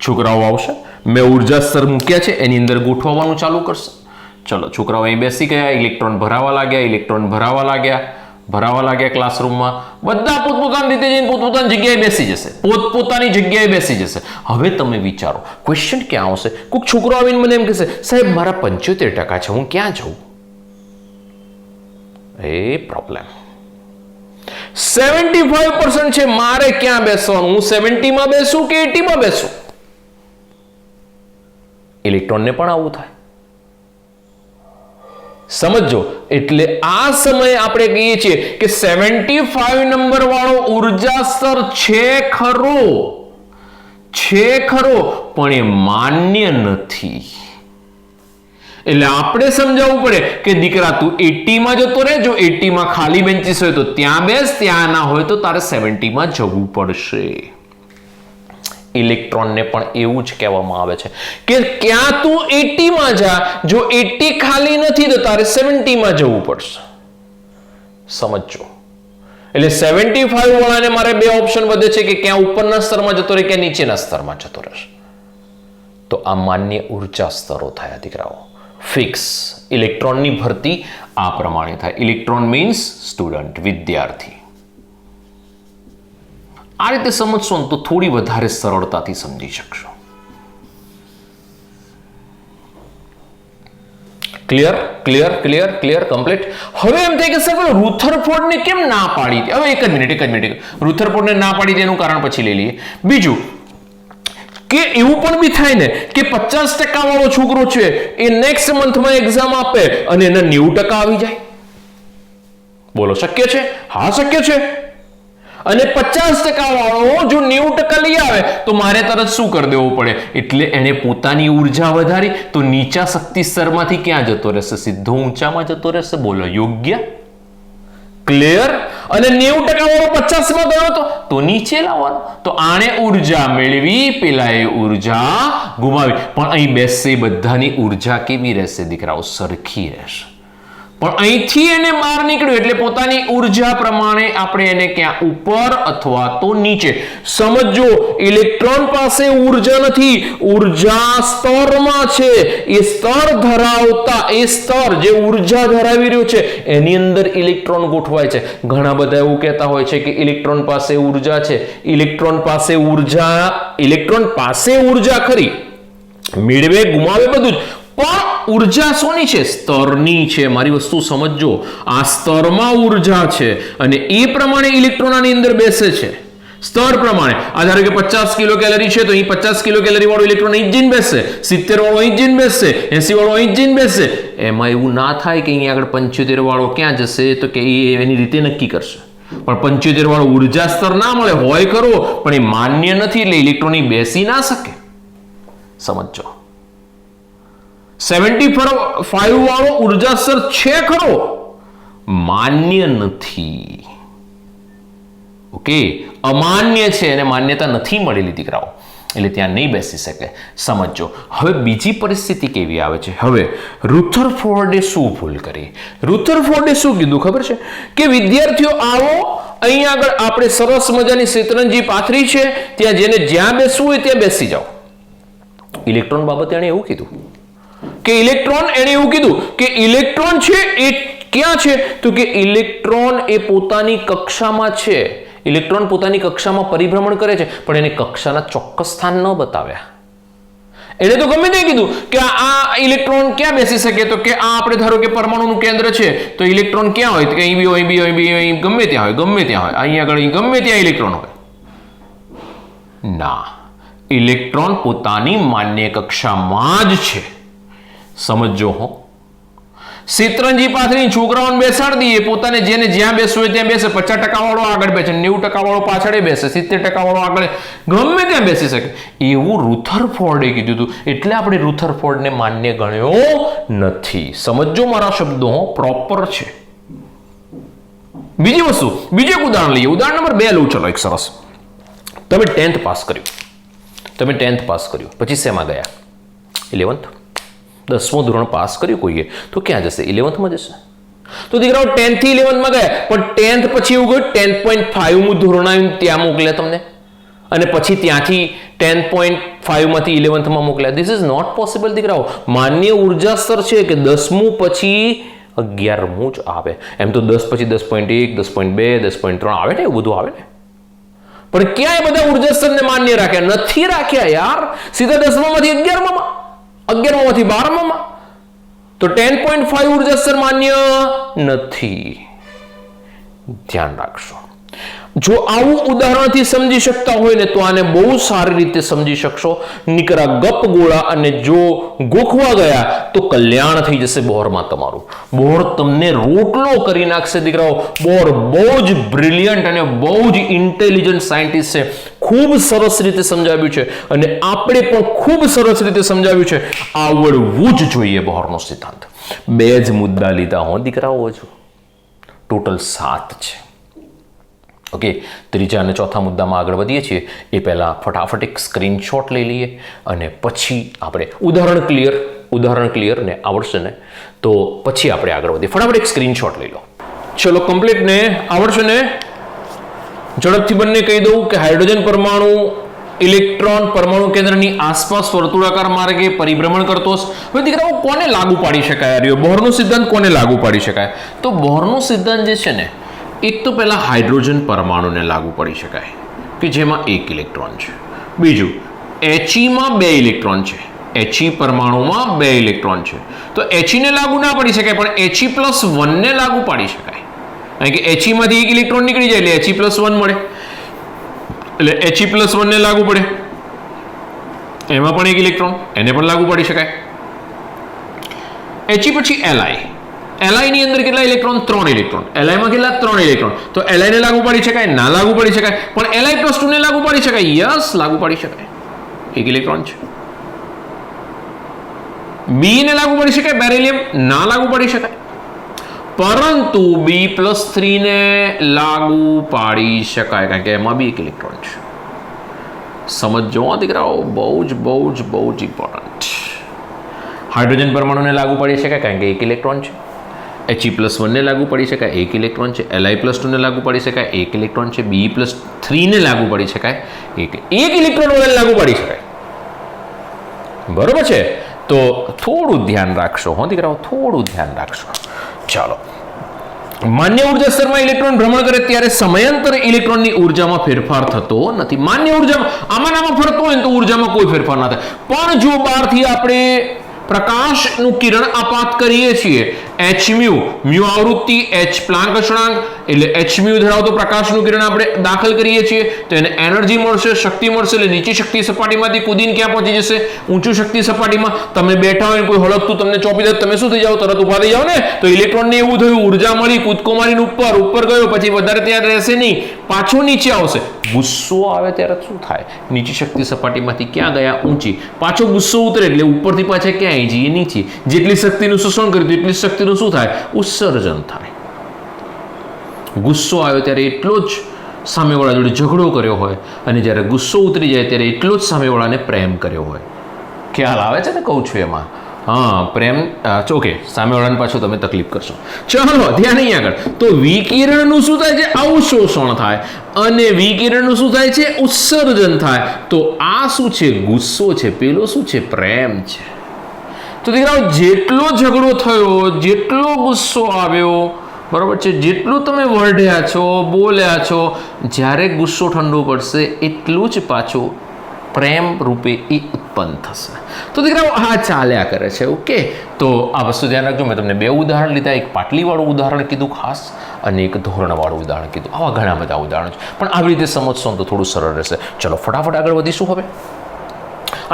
છોકરાઓ આવશે, મેં ઉર્જા સ્તર મૂક્યા છે એની અંદર ગોઠવવાનું ચાલુ કરશે. ચલો, છોકરાઓ અહીં બેસી ગયા, ઇલેક્ટ્રોન ભરાવા લાગ્યા ક્લાસરૂમમાં. બધા પોતપોતાની રીતે જઈને પોતપોતાની જગ્યાએ બેસી જશે. હવે તમે વિચારો, ક્વેશ્ચન ક્યાં આવશે? કોઈક છોકરો આવીને મને એમ કહેશે, સાહેબ મારા 75% છે, હું ક્યાં જઉં? એ પ્રોબ્લેમ. 75% છે, મારે ક્યાં બેસવાનું? હું 70 માં બેસું કે 80 માં બેસું? ઇલેક્ટ્રોનને પણ આવું થાય. સમજો, એટલે આ સમયે આપણે કહીએ છીએ કે 75 નંબર વાળો ઉર્જા સ્તર છે ખરો પણ એ માન્ય નથી. એટલે આપણે સમજાવવું પડે કે દીકરા તું 80 માં જતો રહે. જો 80 માં ખાલી બેન્ચીસ હોય તો ત્યાં બેસ, ત્યાં ના હોય તો તારે 70 માં જવું પડશે. ઇલેક્ટ્રોનને પણ એવું જ કહેવામાં આવે છે કે ક્યાં તું 80 માં જા, જો 80 ખાલી નથી તો તારે 70 માં જવું પડશે. સમજો, એટલે 75 વાળાને મારે 2 ઓપ્શન વધે છે કે ક્યાં ઉપરના સ્તરમાં જતો રહે કે નીચેના સ્તરમાં જતો રહેશે. તો આ માન્ય ઉર્જા સ્તરો થયા દીકરાઓ. ફિક્સ. ઇલેક્ટ્રોનની ભરતી આ પ્રમાણે થાય. ઇલેક્ટ્રોન મીન્સ સ્ટુડન્ટ, વિદ્યાર્થી. આ રીતે સમજશો ને તો થોડી વધારે સરળતાથી સમજી શકશો. Clear complete. હવે એમ થાય કે સર રુથરફોર્ડને કેમ ના પાડી? હવે એક જ મિનિટ. રુથરફોર્ડને ના પાડી તેનું કારણ પછી લઈ લઈએ. બીજું કે એવું પણ બી થાય ને કે 50% વાળો છોકરો છે એ નેક્સ્ટ મંથમાં એક્ઝામ આપે અને એના 90% આવી જાય. બોલો, શક્ય છે? હા, શક્ય છે. અને 50% વાળો જો 90% લઈ આવે તો મારે તરત શું કરી દેવું પડે? એટલે એને પોતાની ઉર્જા વધારી તો નીચા શક્તિ સ્તરમાંથી ક્યાં જતો રહેશે? સીધો ઊંચામાં જતો રહેશે. બોલો, યોગ્ય? ક્લિયર? અને 90% વાળો 50 માં ગયો તો નીચે લાવવાનો. તો આણે ઉર્જા મેળવી, પેલાએ ઉર્જા ગુમાવી. પણ અહીં બેસે બધાની ઉર્જા કેવી રહેશે દીકરાઓ? સરખી રહેશે. પણ અહીંથી એને બહાર નીકળ્યું એટલે પોતાની ઉર્જા પ્રમાણે આપણે એને ક્યાં ઉપર અથવા તો નીચે. સમજો ઇલેક્ટ્રોન પાસે ઉર્જા નથી, ઉર્જા સ્તરમાં છે. એ સ્તર ધરાવતા એ સ્તર જે ઉર્જા ધરાવી રહ્યું છે એની અંદર ઇલેક્ટ્રોન ગોઠવાય છે. ઘણા બધા એવું કહેતા હોય છે કે ઇલેક્ટ્રોન પાસે ઉર્જા છે. ઇલેક્ટ્રોન પાસે ઉર્જા ખરી, મેળવે ગુમાવે બધું જ, પણ ઉર્જા શોની છે? સ્તરની છે. મારી વસ્તુ સમજો, આ સ્તરમાં ઉર્જા છે અને એ પ્રમાણે ઇલેક્ટ્રોન આની અંદર બેસે છે. સ્તર પ્રમાણે આ ધારો કે 50 કિલો કેલરી છે તો અહીં 50 કિલો કેલરી વાળો ઇલેક્ટ્રોન અહીં જઈને બેસશે, 70 વાળો અહીં જઈને બેસશે, 80 વાળો અહીં જઈને બેસશે. એમાં એવું ના થાય કે અહીં આગળ 75 વાળો ક્યાં જશે, તો કે એ એની રીતે નક્કી કરશે. પણ 75 વાળો ઉર્જા સ્તર ના મળે, હોય ખરો પણ એ માન્ય નથી એટલે ઇલેક્ટ્રોન બેસી ના શકે. સમજો, 75 વાળો ઉર્જા સ્તર છે ખરો, માન્ય નથી. ઓકે, અમાન્ય છે અને માન્યતા નથી મળેલી દીકરાઓ, એટલે ત્યાં નહીં બેસી શકે. સમજો હવે બીજી પરિસ્થિતિ કેવી આવે છે. હવે રુથરફોર્ડે શું ભૂલ કરી? રુથરફોર્ડે શું કીધું ખબર છે કે વિદ્યાર્થીઓ આવો, અહીં આગળ આપણે સરસ મજાની શેતરંજી પાથરી છે, ત્યાં જેને જ્યાં બેસવું હોય ત્યાં બેસી જાઓ. ઇલેક્ટ્રોન બાબતે એણે એવું કીધું કે ઇલેક્ટ્રોન છે એ ક્યાં છે, તો કે ઇલેક્ટ્રોન એ પોતાની કક્ષામાં છે. ઇલેક્ટ્રોન પોતાની કક્ષામાં પરિભ્રમણ કરે છે, પણ એને કક્ષાના ચોક્કસ સ્થાન ન બતાવ્યા. એને તો ગમે તે કીધું કે આ ઇલેક્ટ્રોન ક્યાં બેસી શકે, તો કે આ આપણે ધારો કે પરમાણુનું કેન્દ્ર છે તો ઇલેક્ટ્રોન ક્યાં હોય, તો કે અહીં બી હોય, અહીં ગમે ત્યાં હોય, અહીં આગળ ગમે ત્યાં ઇલેક્ટ્રોન હોય. ના, ઇલેક્ટ્રોન પોતાની માન્ય કક્ષામાં જ છે. સમજો હો, શેતરંજી પાથરીને છોકરાઓને બેસાડી દઈએ, પોતાને જેને જ્યાં બેસવું હોય ત્યાં બેસે. 50% વાળો આગળ બેસે, 90% વાળો પાછળ બેસે, 70% વાળો આગળ ગમે ત્યાં બેસી શકે. એવું રુથરફોર્ડે કીધું હતું, એટલે આપણે રુથરફોર્ડને માન્ય ગણ્યો નથી. સમજો મારા શબ્દો પ્રોપર છે. બીજી વસ્તુ, બીજું એક ઉદાહરણ લઈએ. ઉદાહરણ નંબર 2 લઉં. ચલો, એક સરસ. તમે 10th પાસ કર્યું, પછી શેમાં ગયા? 11th. 10મું ધોરણ પાસ કર્યું કોઈએ તો ક્યાં જશે? 11th માં જશે. તો દીકરાઓ 10th થી 11th માં ગયા, પણ 10th પછી એવું ગયું 10.5મું ધોરણ આવ્યું ત્યાં મોકલ્યા તમને, અને પછી ત્યાંથી 10.5 માંથી 11th માં મોકલ્યા. ધીસ ઇઝ નોટ પોસિબલ દીકરાઓ. માન્ય ઉર્જા સ્તર છે કે 10મું પછી 11મું જ આવે. એમ તો 10 પછી 10.1, 10.2, 10.3 આવે ને, એવું બધું આવે ને, પણ ક્યાંય બધા ઉર્જા સ્તરને માન્ય રાખ્યા નથી. રાખ્યા યાર, સીધા 10મા માંથી 11મા, 11મા માંથી 12મા. તો 10.5 ઉર્જા સ્તર માન્ય નથી. ધ્યાન રાખશો. જો આવું ઉદાહરણથી સમજી શકતા હોય ને તો આને બહુ સારી રીતે સમજી શકશો. નીકળા ગપ ગોળા અને જો ગોખવા ગયા તો કલ્યાણ થઈ જશે બોરમાં તમારું. બોર તમને રોટલો કરી નાખશે દીકરાઓ. બોર બહુ જ બ્રિલિયન્ટ અને બહુ જ ઇન્ટેલિજન્ટ સાયન્ટિસ્ટ છે. ખૂબ સરસ રીતે સમજાવ્યું છે અને આપણે પણ ખૂબ સરસ રીતે સમજાવ્યું છે. આવડવું જ જોઈએ બોરનો સિદ્ધાંત. 2 જ મુદ્દા લીધા હો દીકરાઓ, જો ટોટલ 7 છે. ઓકે, ત્રીજા અને ચોથા મુદ્દામાં આગળ વધીએ છીએ એ પહેલા ફટાફટ એક સ્ક્રીનશોટ લઈ લઈએ અને પછી આપણે ઉદાહરણ ક્લિયર ને આવડશે ને તો પછી આપણે આગળ વધીએ. ફટાફટ એક સ્ક્રીનશોટ લઈ લો. ચલો, કમ્પ્લીટ ને આવડશે ને? ઝડપથી બંને કહી દઉં કે હાઇડ્રોજન પરમાણુ ઇલેક્ટ્રોન પરમાણુ કેન્દ્રની આસપાસ વર્તુળાકાર માર્ગે પરિભ્રમણ કરતો. હવે દીકરાઓ કોને લાગુ પાડી શકાય? બોરનો સિદ્ધાંત કોને લાગુ પાડી શકાય? તો બોરનો સિદ્ધાંત જે છે ને, એક તો પહેલા હાઇડ્રોજન પરમાણુને લાગુ પડી શકાય કે જેમાં 1 ઇલેક્ટ્રોન છે. બીજું, He માં 2 ઇલેક્ટ્રોન છે. He પરમાણુમાં 2 ઇલેક્ટ્રોન છે. તો He ને લાગુ ના પડી શકાય, પણ He+1 ને લાગુ પાડી શકાય. કારણ કે He માંથી 1 ઇલેક્ટ્રોન નીકળી જાય એટલે He+1 મળે, એટલે He+1 ને લાગુ પડે. એમાં પણ 1 ઇલેક્ટ્રોન, એને પણ લાગુ પાડી શકાય. He પછી Li ની અંદર કેટલા ઇલેક્ટ્રોન? 3 ઇલેક્ટ્રોન. Li માં કેટલા? 3 ઇલેક્ટ્રોન. તો Li ને લાગુ પાડી શકાય? ના લાગુ પાડી શકાય. પણ Li+2 ને લાગુ પાડી શકાય? યસ, લાગુ પાડી શકાય. 1 ઇલેક્ટ્રોન છે. B ને લાગુ પાડી શકાય? બેરિલિયમ? ના લાગુ પાડી શકાય. પરંતુ B+3 ને લાગુ પાડી શકાય કારણ કે એમાં બી 1 ઇલેક્ટ્રોન છે. સમજો દીકરાઓ, બહુ જ ઇમ્પોર્ટન્ટ. હાઇડ્રોજન પરમાણુને લાગુ પાડી શકાય કારણ કે 1 ઇલેક્ટ્રોન છે. He+1 ને લાગુ પડી શકાય, 1 ઇલેક્ટ્રોન છે. Li+2 ને લાગુ પડી શકાય, 1 ઇલેક્ટ્રોન છે. Be+3 ને લાગુ પડી શકાય, 1 ઇલેક્ટ્રોન વડે લાગુ પડી શકાય. બરોબર છે. તો થોડું ધ્યાન રાખશો હો દીકરાઓ, થોડું ધ્યાન રાખશો. ચાલો, માન્ય ઉર્જા સ્તરમાં ઇલેક્ટ્રોન ભ્રમણ કરે ત્યારે સમયાંતરે ઇલેક્ટ્રોનની ઉર્જામાં ફેરફાર થતો નથી. માન્ય ઉર્જામાં આમાં ફરતો હોય તો ઉર્જામાં કોઈ ફેરફાર ના થાય. પણ જો બહારથી આપણે પ્રકાશનું કિરણ આપાત કરીએ છીએ, hν આવૃત્તિ, h પ્લાન્ક અચળાંક, એટલે hν ધરાવતો પ્રકાશનું કિરણ આપણે દાખલ કરીએ છીએ તો એને એનર્જી મળશે, શક્તિ મળશે. એટલે નીચી શક્તિ સપાટીમાંથી કૂદીને ક્યાં પહોંચી જશે? ઊંચું શક્તિ સપાટીમાં. તમે બેઠા હોય કોઈ હળકતું તમને ચોપી દે, તમે શું થઈ જાઓ? તરત ઉભા થઈ જાઓ ને. તો ઇલેક્ટ્રોનને એવું થયું, ઉર્જા મળી, કૂદકો મારીને ઉપર ગયો, પછી વધારે ત્યાં રહેશે નહીં, પાછો નીચે આવશે. ગુસ્સો આવે ત્યારે શું થાય? નીચી શક્તિ સપાટીમાંથી ક્યાં ગયા? ઊંચી. પાછો ગુસ્સો ઉતરે એટલે ઉપરથી પાછા ક્યાં આવી જઈએ? નીચે. જેટલી શક્તિનું શોષણ કર્યું એટલી શક્તિનું શું થાય? ઉત્સર્જન થાય. ગુસ્સો આવ્યો ત્યારે એટલો જ સામેવાળા જોડે ઝઘડો કર્યો હોય, અને જ્યારે ગુસ્સો ઉતરી જાય ત્યારે એટલો જ સામેવાળાને પ્રેમ કર્યો હોય. ખ્યાલ આવે છે ને કહું છું એમાં? હા, પ્રેમ. ઓકે, સામેવાળાને પાછું તમે તકલીફ કરશો. ચાલો ધ્યાન અહીં આગળ. તો વિકિરણનું શું થાય છે? અવશોષણ થાય. અને વિકિરણનું શું થાય છે? ઉત્સર્જન થાય. તો આ શું છે? ગુસ્સો છે. પેલો શું છે? પ્રેમ છે. તો દીકરાઓ, જેટલો ઝઘડો થયો, જેટલો ગુસ્સો આવ્યો, બરાબર છે, જેટલું તમે વઢ્યા છો, બોલ્યા છો, જ્યારે ગુસ્સો ઠંડો પડશે એટલું જ પાછું પ્રેમ રૂપે એ ઉત્પન્ન થશે. તો દીકરાઓ, આ ચાલ્યા કરે છે. ઓકે, તો આ વસ્તુ ધ્યાન રાખજો. મેં તમને 2 ઉદાહરણ લીધા, એક પાટલીવાળું ઉદાહરણ કીધું ખાસ, અને એક ધોરણવાળું ઉદાહરણ કીધું. આવા ઘણા બધા ઉદાહરણો છે, પણ આવી રીતે સમજશો તો થોડું સરળ રહેશે. ચલો ફટાફટ આગળ વધીશું. હવે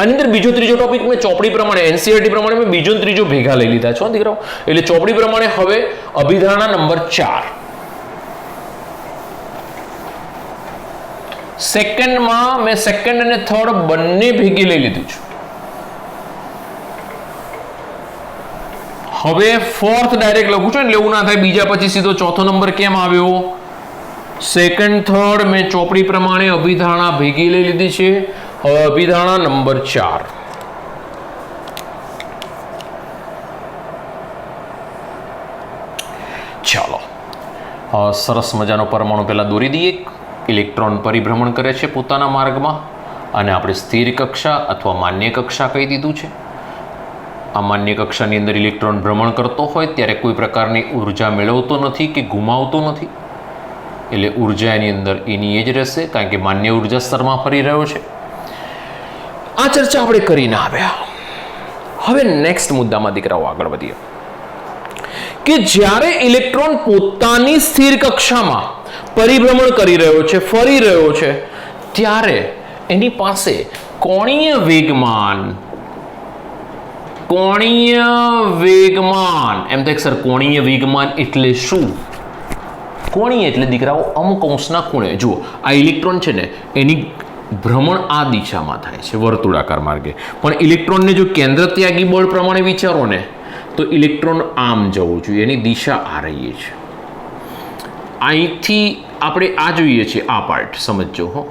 આની અંદર બીજો ત્રીજો ટોપિક મેં ચોપડી પ્રમાણે, NCERT પ્રમાણે મેં બીજો ત્રીજો ભેગા લઈ લીધા છો દીકરાઓ. એટલે ચોપડી પ્રમાણે હવે અભિધારણા નંબર 4 સેકન્ડમાં મેં સેકન્ડ અને થર્ડ બંને ભેગી લઈ લીધું છે. હવે ફોર્થ ડાયરેક્ટ લખું છું એટલે એવું ના થાય બીજા પછી સીધો ચોથો નંબર કેમ આવ્યો? સેકન્ડ થર્ડ મેં ચોપડી પ્રમાણે અભિધારણા ભેગી લઈ લીધી છે. હવે અભિધારણા નંબર 4. ચાલો, સરસ મજાનો પરમાણુ પહેલા દોરી દઈએ. ઇલેક્ટ્રોન પરિભ્રમણ કરે છે પોતાના માર્ગમાં, અને આપણે સ્થિર કક્ષા અથવા માન્ય કક્ષા કહી દીધું છે. આ માન્ય કક્ષાની અંદર ઇલેક્ટ્રોન ભ્રમણ કરતો હોય ત્યારે કોઈ પ્રકારની ઉર્જા મેળવતો નથી કે ગુમાવતો નથી. એટલે ઉર્જા એની અંદર એની એ જ રહેશે, કારણ કે માન્ય ઉર્જા સ્તરમાં ફરી રહ્યો છે. આ ચર્ચા આપણે કરીને આવ્યા. હવે નેક્સ્ટ મુદ્દામાં દીકરાઓ આગળ વધીએ કે જ્યારે ઇલેક્ટ્રોન પોતાની સ્થિર કક્ષામાં પરિભ્રમણ કરી રહ્યો છે, ફરી રહ્યો છે, ત્યારે એની પાસે કોણીય વેગમાન એમ તો સર કોણીય વેગમાન એટલે શું? કોણીય એટલે દીકરાઓ અમુક અંશના ખૂણે. જુઓ, આ ઇલેક્ટ્રોન છે ને, એની ભ્રમણ આ દિશામાં થાય છે વર્તુળાકાર માર્ગે, પણ ઇલેક્ટ્રોનને જો કેન્દ્ર ત્યાગી બળ પ્રમાણે વિચારો ને તો ઇલેક્ટ્રોન આમ જવું જોઈએ. એની દિશા આ રહી છે. અહીંથી આપણે આ જોઈએ છીએ, આ પાર્ટ સમજજો હો.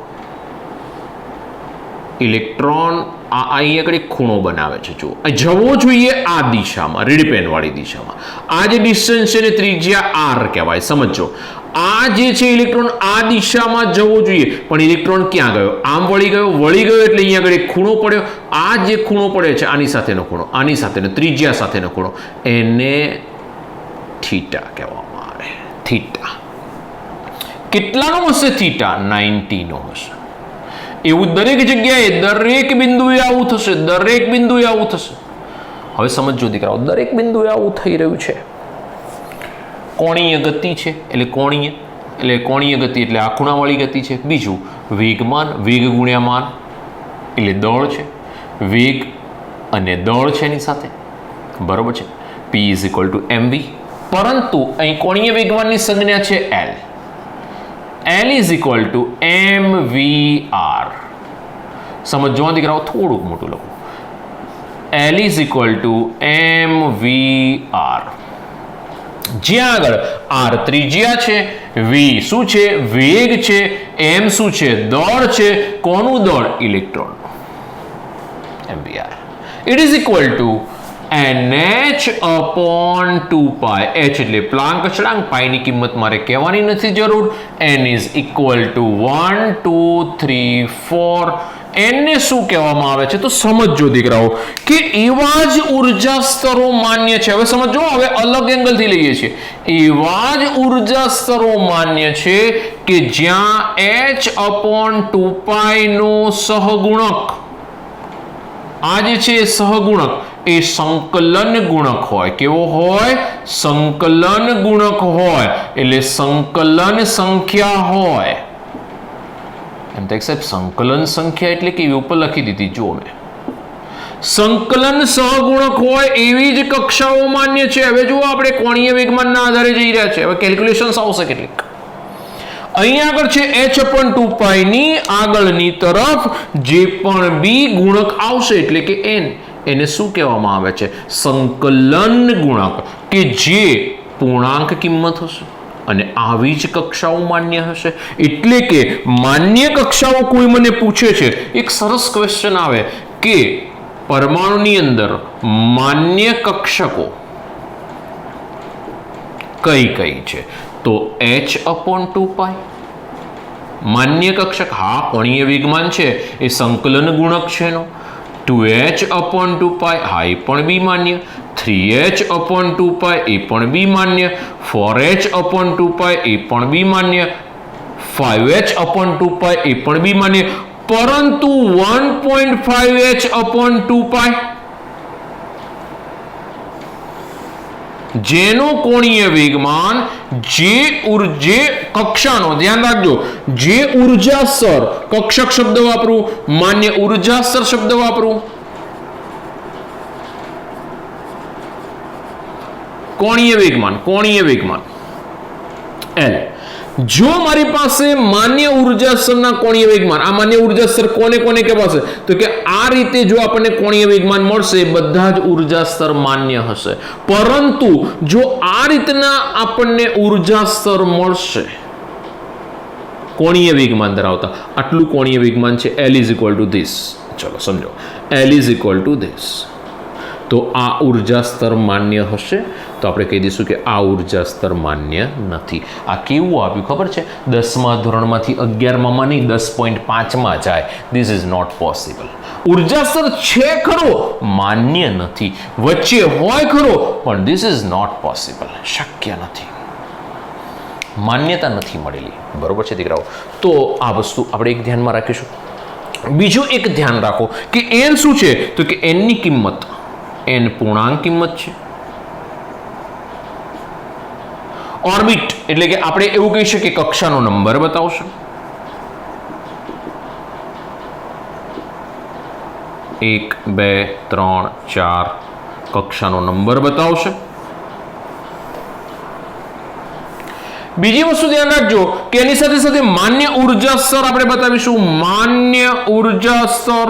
ઇલેક્ટ્રોન અહીં આગળ એક ખૂણો બનાવે છે. જુઓ, જવો જોઈએ આ દિશામાં, રેડ પેન વાળી દિશામાં. આ જે ડિસ્ટન્સ છે ને ત્રિજ્યા r કહેવાય. સમજો, આ જે છે ઇલેક્ટ્રોન આ દિશામાં જવો જોઈએ, પણ ઇલેક્ટ્રોન ક્યાં ગયો? આમ વળી ગયો એટલે અહીંયા આગળ એક ખૂણો પડ્યો. આ જે ખૂણો પડે છે આની સાથેનો ખૂણો, આની સાથેનો ત્રિજ્યા સાથેનો ખૂણો, એને થીટા કહેવામાં આવે. થીટા કેટલાનો હશે? થીટા 90 નો હશે. એવું દરેક જગ્યાએ દરેક બિંદુએ આવું થશે. હવે સમજો દીકરાઓ, દરેક બિંદુએ આવું થઈ રહ્યું છે. કોણીય ગતિ છે એટલે કોણીય ગતિ એટલે આ ખૂણાવાળી ગતિ છે. બીજું વેગમાન, વેગ ગુણ્યા માન એટલે દળ છે. વેગ અને દળ છે એની સાથે, બરોબર છે. P = mv. પરંતુ અહીં કોણીય વેગમાનની સંજ્ઞા છે L. L = mvr. સમજો દીકરાઓ, થોડુંક મોટું લખો. L = mvr. જ્યાં આગળ r ત્રિજ્યા છે, v શું છે? વેગ છે, m શું છે? દળ છે. કોનું દળ? Electron. mvr. It is equal to nh/2π. h એટલે પ્લાન્ક અચળાંક, પાઈની કિંમત મારે કહેવાની નથી જરૂર. n is equal to 1 2 3 4. n ને શું કહેવામાં આવે છે તો સમજો દીકરાઓ કે એવા જ ઉર્જા સ્તરો માન્ય છે. હવે સમજો, હવે અલગ એંગલથી લઈએ છીએ. એવા જ ઉર્જા સ્તરો માન્ય છે કે જ્યાં h/2π નો સહગુણક, આ જે છે સહગુણક એ સંકલન ગુણક હોય. કેવો હોય? સંકલન ગુણક હોય, એટલે સંકલન સંખ્યા હોય. એમ તો સાહેબ સંકલન સંખ્યા એટલે કેવી ઉપર લખી દીધી, જો મેં સંકલન સહગુણક હોય એવી જ કક્ષાઓ માન્ય છે. હવે જુઓ, આપણે કોણીય વેગમાનના આધારે જઈ રહ્યા છે. હવે કેલ્ક્યુલેશન્સ આવશે કેટલીક. અહીંયા આગળ છે h/2π ની આગળની તરફ જે પણ બી ગુણક આવશે એટલે કે n, એને શું કહેવામાં આવે છે? સંકલન ગુણક, કે જે પૂર્ણાંક કિંમત હશે અને આવી જ કક્ષાઓ માન્ય હશે. એટલે કે માન્ય કક્ષાઓ કોઈ મને પૂછે છે, એક સરસ ક્વેશ્ચન આવે કે પરમાણુની અંદર માન્ય કક્ષકો કઈ કઈ છે? તો h/2π માન્ય કક્ષક. હા, કોણીય વેગમાન છે એ સંકલન ગુણક છે એનો. 2h/2π, હા એ પણ બી માન્ય. 3h/2π એ પણ બી માન્ય. 4h/2π એ પણ બી માન્ય. 5h/2π એ પણ બી માન્ય. પરંતુ 1.5h/2π જેનો કોણીય વેગમાન જે કક્ષાનો, ધ્યાન રાખજો, જે ઉર્જા સ્તર, કક્ષક શબ્દ વાપરું, માન્ય ઉર્જા સ્તર શબ્દ વાપરું, કોણીય વેગમાન L. જો મારી પાસે માન્ય ઉર્જા સ્તરના કોણીય વેગમાન, આ માન્ય ઉર્જા સ્તર કોને કોને કહેવાશે? તો કે આ રીતે જો આપણને કોણીય વેગમાન મળશે, બધા જ ઉર્જા સ્તર માન્ય હશે. પરંતુ જો આ રીતના આપણને ઉર્જા સ્તર મળશે કોણીય વેગમાન ધરાવતા, આટલું કોણીય વેગમાન છે, L is equal two this. ચલો સમજો, L is equal two this. તો આ ઉર્જા સ્તર માન્ય હશે, તો આપણે કહી દઈશું કે આ ઉર્જા સ્તર માન્ય નથી. આ કેવું આપ્યું ખબર છે? 10મા ધોરણમાંથી 11માં નહીં, 10.5માં જાય. This is not possible. ઉર્જા સ્તર છે ખરો, માન્ય નથી. વચ્ચે હોય ખરો, પણ ધીસ ઇઝ નોટ પોસિબલ. શક્ય નથી, માન્યતા નથી મળેલી. બરોબર છે દીકરાઓ? તો આ વસ્તુ આપણે એક ધ્યાનમાં રાખીશું. બીજું એક ધ્યાન રાખો કે n શું છે? તો કે n ની કિંમત, n પૂર્ણાંક કિંમત છે. ઓર્બિટ એટલે કે આપણે એવું કહી શકીએ કક્ષાનો નંબર બતાવશે. 1 2 3 4 કક્ષાનો નંબર બતાવશે. બીજી વસ્તુ ધ્યાન રાખજો કે એની સાથે સાથે માન્ય ઉર્જા સ્તર આપણે બતાવીશું. માન્ય ઉર્જા સ્તર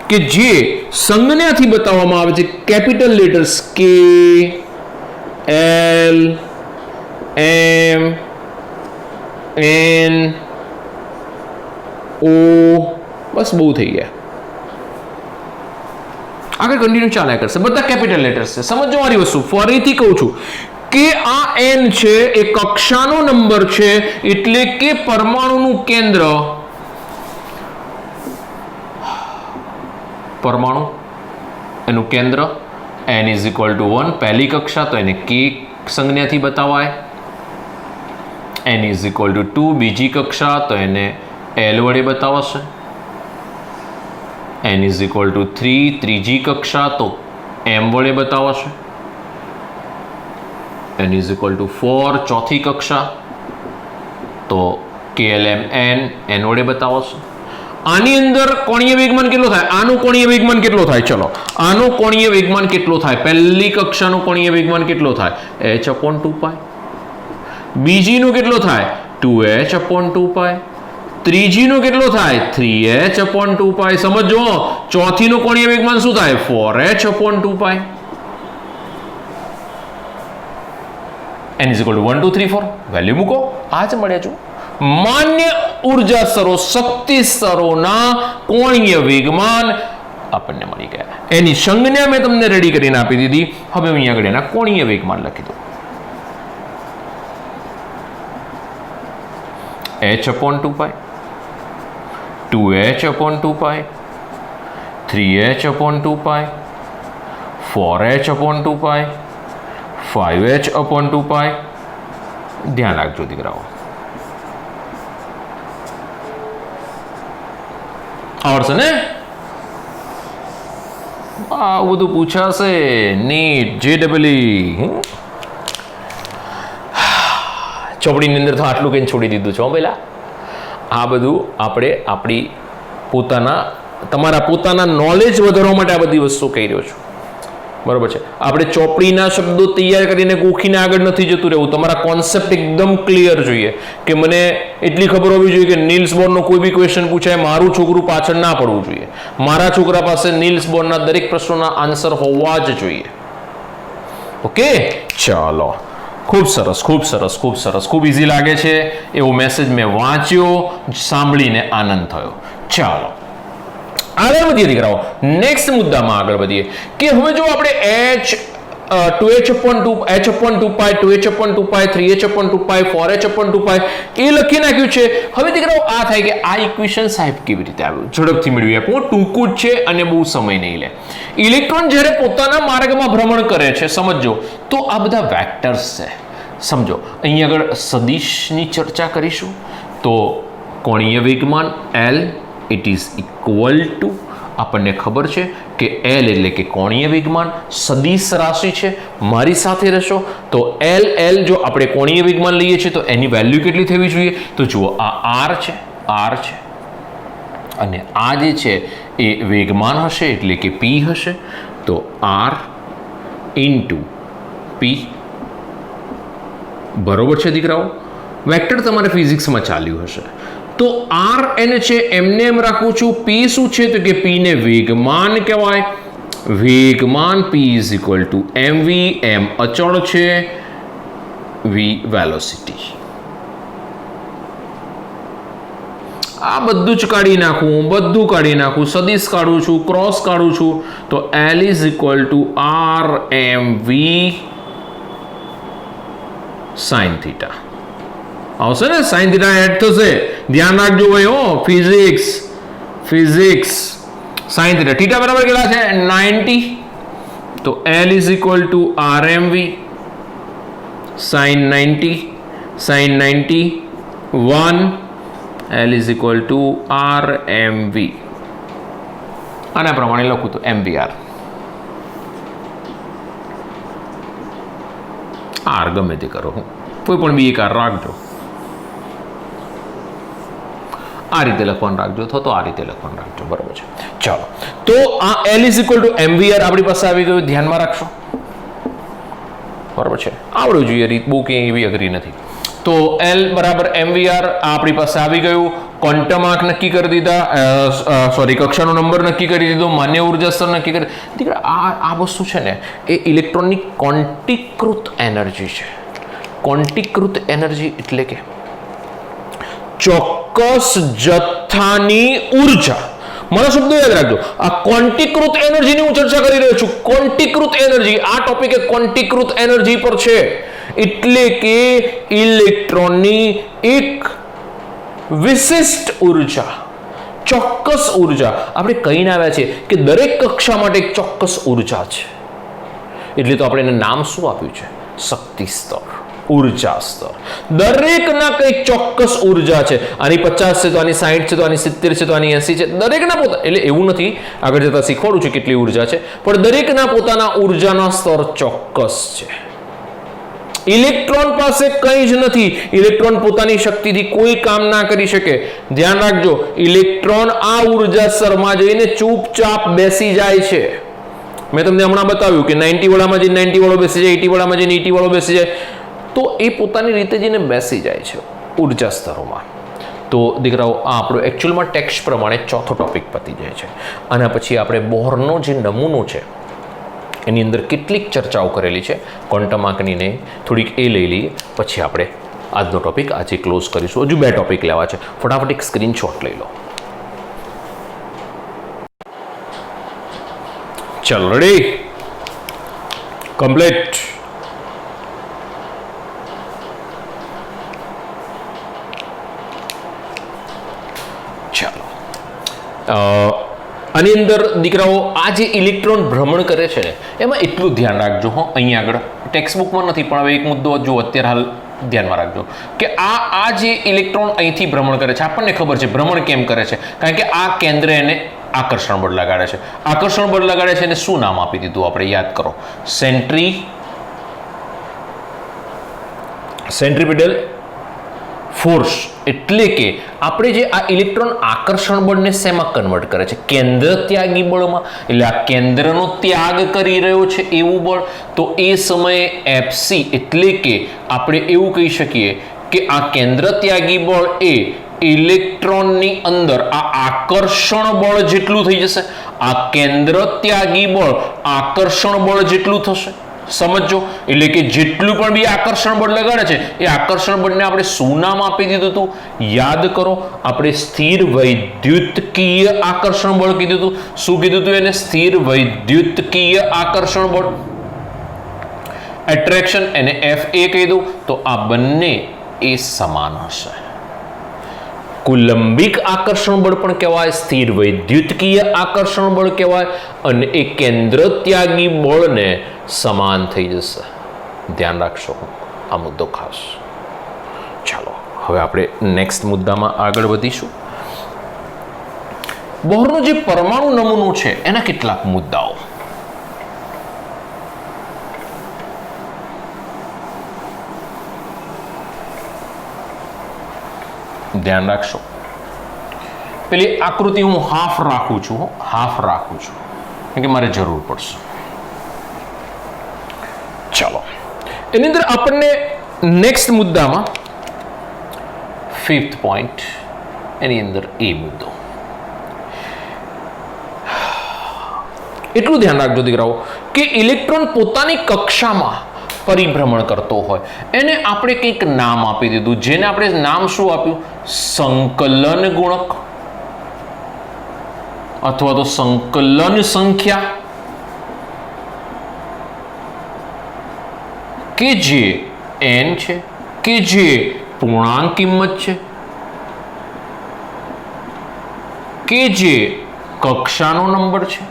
કે જે સંજ્ઞાથી બતાવવામાં આવે છે, capital letters K L M N O, બસ બહુ થઈ ગયા. આગળ કન્ટિન્યુ ચાલ્યા કરશે, બધા કેપિટલ લેટર્સ છે. સમજો મારી વસ્તુ, ફરીથી કહું છું કે આ n છે એ કક્ષાનો નંબર છે, એટલે કે પરમાણુનું કેન્દ્ર, પરમાણુ એનું કેન્દ્ર n ઇઝ ઇક્વલ ટુ 1. પહેલી કક્ષા તો એને k સંજ્ઞાથી બતાવાય. n is equal two 2 બીજી કક્ષા તો એને l વડે બતાવાશે. n ઇઝ ઇક્વલ ટુ 3 ત્રીજી કક્ષા તો m વડે બતાવાશે. n ઇઝ ઇક્વલ ટુ 4 ચોથી કક્ષા તો KLM n વડે બતાવાશે. આની અંદર કોણીય વેગમાન કેટલો થાય? આનું કોણીય વેગમાન કેટલો થાય? ચલો, આનું કોણીય વેગમાન કેટલો થાય? પહેલી કક્ષાનું કોણીય વેગમાન કેટલો થાય? h/2π. બીજીનો કેટલો થાય? 2h/2π. ત્રીજીનો કેટલો થાય? 3h/2π. સમજો, ચોથીનું કોણીય વેગમાન શું થાય? 4h/2π. n is equal to 1 2 3 4 value મૂકો, આ જ મળ્યા છો. માન્ય ઉર્જા સ્તરો, શક્તિ સ્તરોના કોણીય વેગમાન આપણને મળી ગયા. એની સંજ્ઞા મેં તમને રેડી કરીને આપી દીધી. હવે અહીંયા આગળ એના કોણીય વેગમાન લખી દો. h/2π, 2h/2π, 3h/2π, 4h/2π, 5h/2π. ધ્યાન રાખજો દીકરાઓ. આવડશે ને? આવું બધું પૂછાશે નીટ JEE. ચોપડીની અંદર તો આટલું કંઈ છોડી દીધું છે પહેલા. આ બધું આપણે આપણી તમારા પોતાના નોલેજ વધારવા માટે આ બધી વસ્તુ કહી રહ્યો છું. બરોબર છે? આપણે ચોપડીના શબ્દો તૈયાર કરીને ગોખીને આગળ નથી જતું રહેવું. તમારા કોન્સેપ્ટ એકદમ ક્લિયર જોઈએ કે મને એટલી ખબર હોવી જોઈએ કે નીલ્સ બોરનો કોઈ બી ક્વેશ્ચન પૂછાય, મારું છોકરું પાછળ ના પડવું જોઈએ. મારા છોકરા પાસે નીલ્સ બોરના દરેક પ્રશ્નોના આન્સર હોવા જ જોઈએ. ઓકે, ચાલો. ખૂબ સરસ, ખૂબ સરસ, ખૂબ સરસ. ખૂબ ઇઝી લાગે છે એવો મેસેજ મેં વાંચ્યો, સાંભળીને આનંદ થયો. ચાલો આગળ વધીએ દીકરાઓ. નેક્સ્ટ મુદ્દામાં આગળ વધીએ કે હવે જો આપણે h/2π, 2h/2π, 3h/2π, 4h/2π એ લખી નાખ્યું છે. હવે દીકરાઓ આ થાય કે આ ઇક્વેશન સાહેબ કેવી રીતે આવ્યું? ઝડપથી મેળવી આપો. ટૂંકું જ છે અને બહુ સમય નહીં લે. ઇલેક્ટ્રોન જ્યારે પોતાના માર્ગમાં ભ્રમણ કરે છે, સમજો તો આ બધા વેક્ટર્સ છે. સમજો અહીંયા આગળ સદિશની ચર્ચા કરીશું તો કોણીય વેગમાન L it is equal two, આપણને ખબર છે કે L એટલે કે કોણીય વેગમાન સદિશ રાશિ છે. મારી સાથે રહેશો તો L જો આપણે કોણીય વેગમાન લઈએ છીએ તો એની વેલ્યુ કેટલી થવી જોઈએ? તો જુઓ આ R છે અને આ જે છે એ વેગમાન હશે એટલે કે P હશે. તો R ઇન્ટુ P. બરોબર છે દીકરાઓ? વેક્ટર તમારે ફિઝિક્સમાં ચાલ્યું હશે. તો R n છે એમને એમ રાખું છું. P શું છે? તો કે P ને વેગમાન કહેવાય. વેગમાન P is equal two mv. m અચળ છે, v વેલોસિટી. આ બધું જ કાઢી નાખું, સદિશ કાઢું છું, ક્રોસ કાઢું છું. તો L is equal two R mv sine theta આવશે ને? સાઇન થીટા એડ થશે. ધ્યાન રાખજો ભાઈ. Physics sine theta. થીટા બરાબર કેટલા છે? 90. તો L is equal to RMV sine 90. 1 L is equal to RMV. આના પ્રમાણે લખું તો MVR. R ગમે તે કરો, કોઈ પણ બી એક R રાખજો. આ રીતે લખવાનું રાખજો અથવા તો આ રીતે લખવાનું રાખજો. બરાબર છે? ચાલો, તો આ L is equal two MVR આપણી પાસે આવી ગયું. ધ્યાનમાં રાખશો. બરાબર છે? આવડવું જોઈએ રીત, બહુ કંઈ એવી અઘરી નથી. તો L બરાબર MVR આપણી પાસે આવી ગયું. ક્વોન્ટમ આંક નક્કી કરી દીધા, કક્ષાનો નંબર નક્કી કરી દીધો, માન્ય ઉર્જા સ્તર નક્કી કરી દીકરા. આ વસ્તુ છે ને એ ઇલેક્ટ્રોનની ક્વોન્ટીકૃત એનર્જી છે. ક્વોન્ટીકૃત એનર્જી એટલે કે ચોક્કસ જથ્થાની ઉર્જા. મારા શબ્દો યાદ રાખજો. આ ક્વોન્ટીકૃત એનર્જીની હું ચર્ચા કરી રહ્યો છું. ક્વોન્ટીકૃત એનર્જી, આ ટોપિક એ ક્વોન્ટીકૃત એનર્જી પર છે. એટલે કે ઇલેક્ટ્રોનની એક વિશિષ્ટ ઉર્જા, ચોક્કસ ઉર્જા. આપણે કહીને આવ્યા છે કે દરેક કક્ષા માટે એક ચોક્કસ ઉર્જા છે. એટલે તો આપણે એને નામ શું આપ્યું છે? શક્તિ સ્તર, ઉર્જા સ્તર. દરેકના કંઈક ચોક્કસ ઉર્જા છે. આની 50 છે તો આની 60 છે તો આની 70 છે તો આની 80 છે. દરેકના પોતા, એટલે એવું નથી, આગળ જતા શીખવાડું છું કેટલી ઉર્જા છે, પણ દરેકના પોતાના ઉર્જાના સ્તર ચોક્કસ છે. ઇલેક્ટ્રોન પાસે કંઈ જ નથી. ઇલેક્ટ્રોન પોતાની શક્તિથી કોઈ કામ ના કરી શકે. ધ્યાન રાખજો, ઇલેક્ટ્રોન આ ઉર્જા સ્તરમાં જઈને ચૂપચાપ બેસી જાય છે. મેં તમને હમણાં બતાવ્યું કે 90 વાળામાં જઈને 90 વાળો બેસી જાય, 80 વાળામાં જઈને 80 વાળો બેસી જાય. તો એ પોતાની રીતે જઈને બેસી જાય છે ઉર્જા સ્તરોમાં. તો દીકરાઓ આ આપણો એકચ્યુઅલમાં ટેક્સ્ટ પ્રમાણે ચોથો ટોપિક પતી જાય છે. અને પછી આપણે બોહરનો જે નમૂનો છે એની અંદર કેટલીક ચર્ચાઓ કરેલી છે ક્વોન્ટમ આંકણીને, થોડીક એ લઈ લઈએ. પછી આપણે આજનો ટોપિક આજે ક્લોઝ કરીશું. હજુ 2 ટોપિક લેવા છે. ફટાફટ એક સ્ક્રીનશોટ લઈ લો. ચલો રેડી, કમ્પ્લીટ. ચાલો, આની અંદર દીકરાઓ આ જે ઇલેક્ટ્રોન ભ્રમણ કરે છે ને એમાં એટલું ધ્યાન રાખજો હો, અહીંયા આગળ ટેક્સ્ટબુકમાં નથી પણ હવે એક મુદ્દો જો અત્યારે હાલ ધ્યાનમાં રાખજો કે આ જે ઇલેક્ટ્રોન અહીંથી ભ્રમણ કરે છે, આપણને ખબર છે ભ્રમણ કેમ કરે છે, કારણ કે આ કેન્દ્ર એને આકર્ષણ બળ લગાડે છે. આકર્ષણ બળ લગાડે છે એને શું નામ આપી દીધું આપણે યાદ કરો, સેન્ટ્રીપિટલ ફોર્સ. એટલે કે આપણે જે આ ઇલેક્ટ્રોન આકર્ષણ બળને શેમાં કન્વર્ટ કરે છે, કેન્દ્ર ત્યાગી બળમાં. એટલે આ કેન્દ્રનો ત્યાગ કરી રહ્યો છે એવું બળ, તો એ સમયે એફસી એટલે કે આપણે એવું કહી શકીએ કે આ કેન્દ્ર ત્યાગી બળ એ ઇલેક્ટ્રોનની અંદર આ આકર્ષણ બળ જેટલું થઈ જશે, આ કેન્દ્ર ત્યાગી બળ આકર્ષણ બળ જેટલું થશે. સમજો, એટલે કે જેટલું પણ બી આકર્ષણ બળ લગાડે છે એ આકર્ષણ બળને આપણે શું નામ આપી દીધું હતું, યાદ કરો, આપણે સ્થિર વૈદ્યુતકીય આકર્ષણ બળ કીધું હતું. શું કીધું હતું એને? સ્થિર વૈદ્યુતકીય આકર્ષણ બળ. એટ્રેક્શન એને FA કહી દઉં તો આ બંને એ સમાન હશે. કુલંબિક આકર્ષણ બળ પણ કહેવાય, સ્થિર વૈદ્યુતકીય આકર્ષણ બળ કહેવાય, અને એ કેન્દ્ર ત્યાગી બળને સમાન થઈ જશે. ધ્યાન રાખશો આ મુદ્દો ખાસ. ચાલો હવે આપણે નેક્સ્ટ મુદ્દામાં આગળ વધીશું. બોહરનો જે પરમાણુ નમૂનો છે એના કેટલાક મુદ્દાઓ. ધ્યાન રાખશો. પેલી આકૃતિ હું હાફ રાખું છું, કારણ કે મારે જરૂર પડશે. ચાલો, એની અંદર આપણને નેક્સ્ટ મુદ્દામાં 5th પોઈન્ટ, એની અંદર એ મુદ્દો. એટલું ધ્યાન રાખજો દીકરાઓ કે ઇલેક્ટ્રોન પોતાની કક્ષામાં પરિભ્રમણ કરતો હોય એને આપણે કંઈક નામ આપી દીધું, જેને આપણે નામ શું આપ્યું? સંકલન ગુણક અથવા તો સંકલન સંખ્યા, કે જે n છે, કે જે પૂર્ણાંક કિંમત છે, કે જે કક્ષાનો નંબર છે,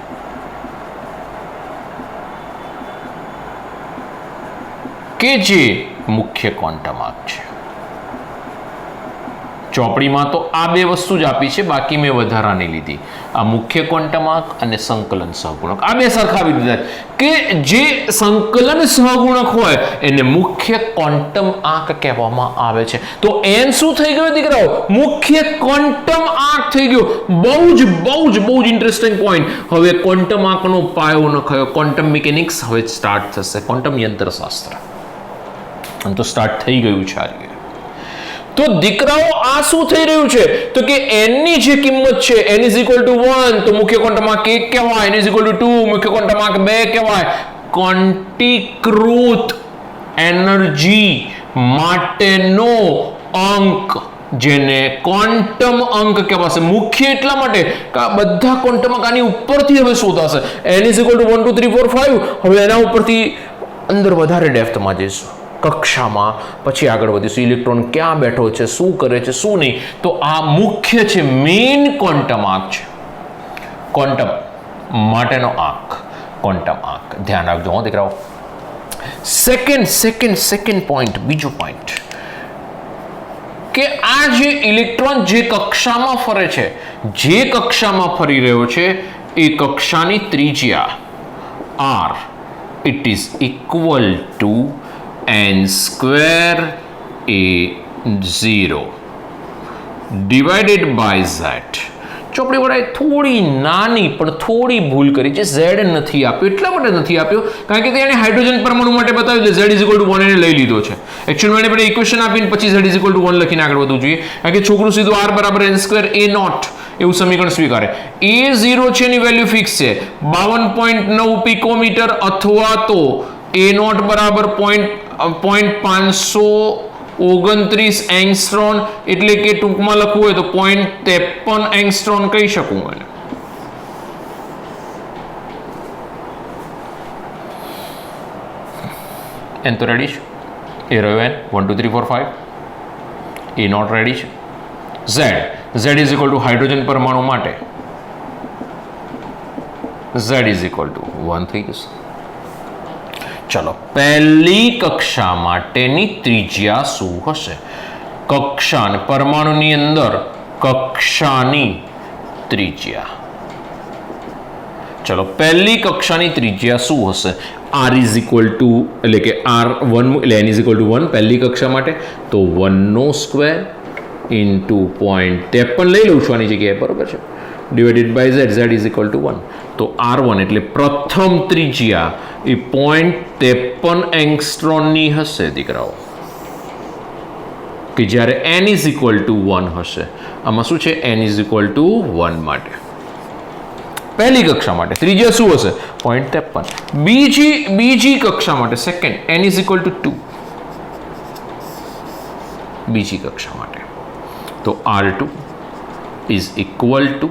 કે જે મુખ્ય ક્વોન્ટમ આંક છે. ચોપડીમાં તો આ બે વસ્તુ જ આપી છે, બાકી મેં વધારાની લીધી. આ મુખ્ય ક્વોન્ટમ આંક અને સંકલન સહગુણક આ બે સરખાવી દીધા કે જે સંકલન સહગુણક હોય એને મુખ્ય ક્વોન્ટમ આંક કહેવામાં આવે છે. તો n શું થઈ ગયો દીકરાઓ? મુખ્ય ક્વોન્ટમ આંક થઈ ગયો. બહુ જ ઇન્ટરેસ્ટિંગ પોઈન્ટ. હવે ક્વોન્ટમ આંકનો પાયો નખાયો. ક્વોન્ટમ મિકેનિક્સ હવે સ્ટાર્ટ થશે, ક્વોન્ટમ યંત્રશાસ્ત્ર તો સ્ટાર્ટ થઈ ગયું છે આજે. તો દીકરાઓ આ શું થઈ રહ્યું છે? તો કે n ની જે કિંમત છે n = 1 તો મુખ્ય ક્વોન્ટમ આંક 1 કહેવાય, n = 2 મુખ્ય ક્વોન્ટમ આંક 2 કહેવાય. ક્વોન્ટીકૃત એનર્જી માટેનો અંક જેને ક્વોન્ટમ અંક કહેવાશે. મુખ્ય એટલા માટે કે આ બધા ક્વોન્ટમ અંક આની ઉપરથી હવે શોધાશે. n = 1 2 3 4 5. હવે એના ઉપરથી અંદર વધારે ડેપ્થમાં જઈશું, કક્ષામાં પછી આગળ વધીશું. ઇલેક્ટ્રોન ક્યાં બેઠો છે, શું કરે છે, શું નહીં. તો આ મુખ્ય છે, મેઇન ક્વોન્ટમ આંક છે, ક્વોન્ટમ માટેનો આંક, ક્વોન્ટમ આંક. ધ્યાન રાખજો હો દીકરાઓ. સેકન્ડ પોઈન્ટ, બીજો પોઈન્ટ કે આ જે ઇલેક્ટ્રોન જે કક્ષામાં ફરે છે, જે કક્ષામાં ફરી રહ્યો છે એ કક્ષાની ત્રિજ્યા r it is equal to n² a0 divided by z. ચોપડી વાળાએ થોડી નાની પણ થોડી ભૂલ કરી છે. z નથી આપ્યો, એટલા માટે નથી આપ્યો કારણ કે તેને હાઇડ્રોજન પરમાણુ માટે બતાવ્યું છે z = 1 એને લઈ લીધો છે. એકચ્યુઅલી મને ઇક્વેશન આપીને પછી z = 1 લખીને આગળ વધવું જોઈએ, કારણ કે છોકરું સીધું r = n² a0 એવું સમીકરણ સ્વીકારે. a0 છે એની વેલ્યુ ફિક્સ છે 52.9 પિકોમીટર અથવા તો a0 = 0.529 એંગસ્ટ્રોમ, એટલે કે ટૂંકમાં લખવું હોય તો 0.53 એંગસ્ટ્રોમ કહી શકું. n તો રેડી છે, એ રહ્યો n 1 2 3 4 5, એ નોટ રેડી છે. z is equal two hydrogen પરમાણુ માટે z ઇઝ ઇક્વલ ટુ 1 થઈ જશે. ચલો, પહેલી કક્ષા માટેની ત્રિજ્યા શું હશે? કક્ષા પરમાણુની અંદર કક્ષાની ત્રિજ્યા. ચલો, પહેલી કક્ષાની ત્રિજ્યા શું હશે? r ઇઝ ઇક્વલ ટુ એટલે કે r1 એટલે n ઇઝ ઇક્વલ ટુ 1 પહેલી કક્ષા માટે, તો 1 સ્ક્વેર ઇન્ટુ 0.53 લઈ લઉં છું આની જગ્યાએ, બરોબર છે, divided by z is equal to 1. તો r1 એટલે પ્રથમ ત્રિજ્યા એ 0.53 એંગસ્ટ્રોમની હશે દીકરાઓ, કે જ્યારે n ઇઝ ઇક્વલ ટુ 1 હશે. આમાં શું છે? n ઇઝ ઇક્વલ ટુ 1 માટે પહેલી કક્ષા માટે ત્રિજ્યા શું હશે? 0.53. બીજી કક્ષા માટે second n is equal two 2 બીજી કક્ષા માટે, તો r2 is equal two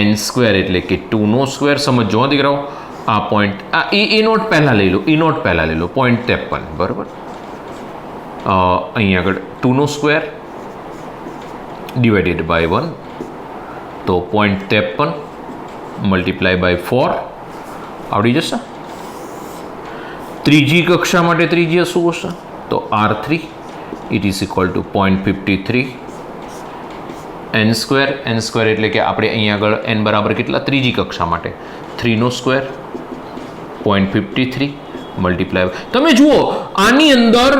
n square એટલે કે 2 સ્ક્વેર. સમજો દીકરાઓ, આ પોઈન્ટ આ એ નોટ પહેલાં લઈ લો, એ નોટ પહેલાં લઈ લો, 0.53 બરાબર. અહીં આગળ 2 સ્ક્વેર ડિવાઇડેડ બાય 1, તો 0.53 મલ્ટીપ્લાય બાય 4 આવડી જશે. ત્રીજી કક્ષા માટે ત્રિજ્યા શું હશે? તો r3 it is equal two 0.53 n square એટલે કે આપણે અહીંયા આગળ n બરાબર કેટલા? ત્રીજી કક્ષા માટે 3 સ્ક્વેર 0.53 મલ્ટીપ્લાય. તમે જુઓ આની અંદર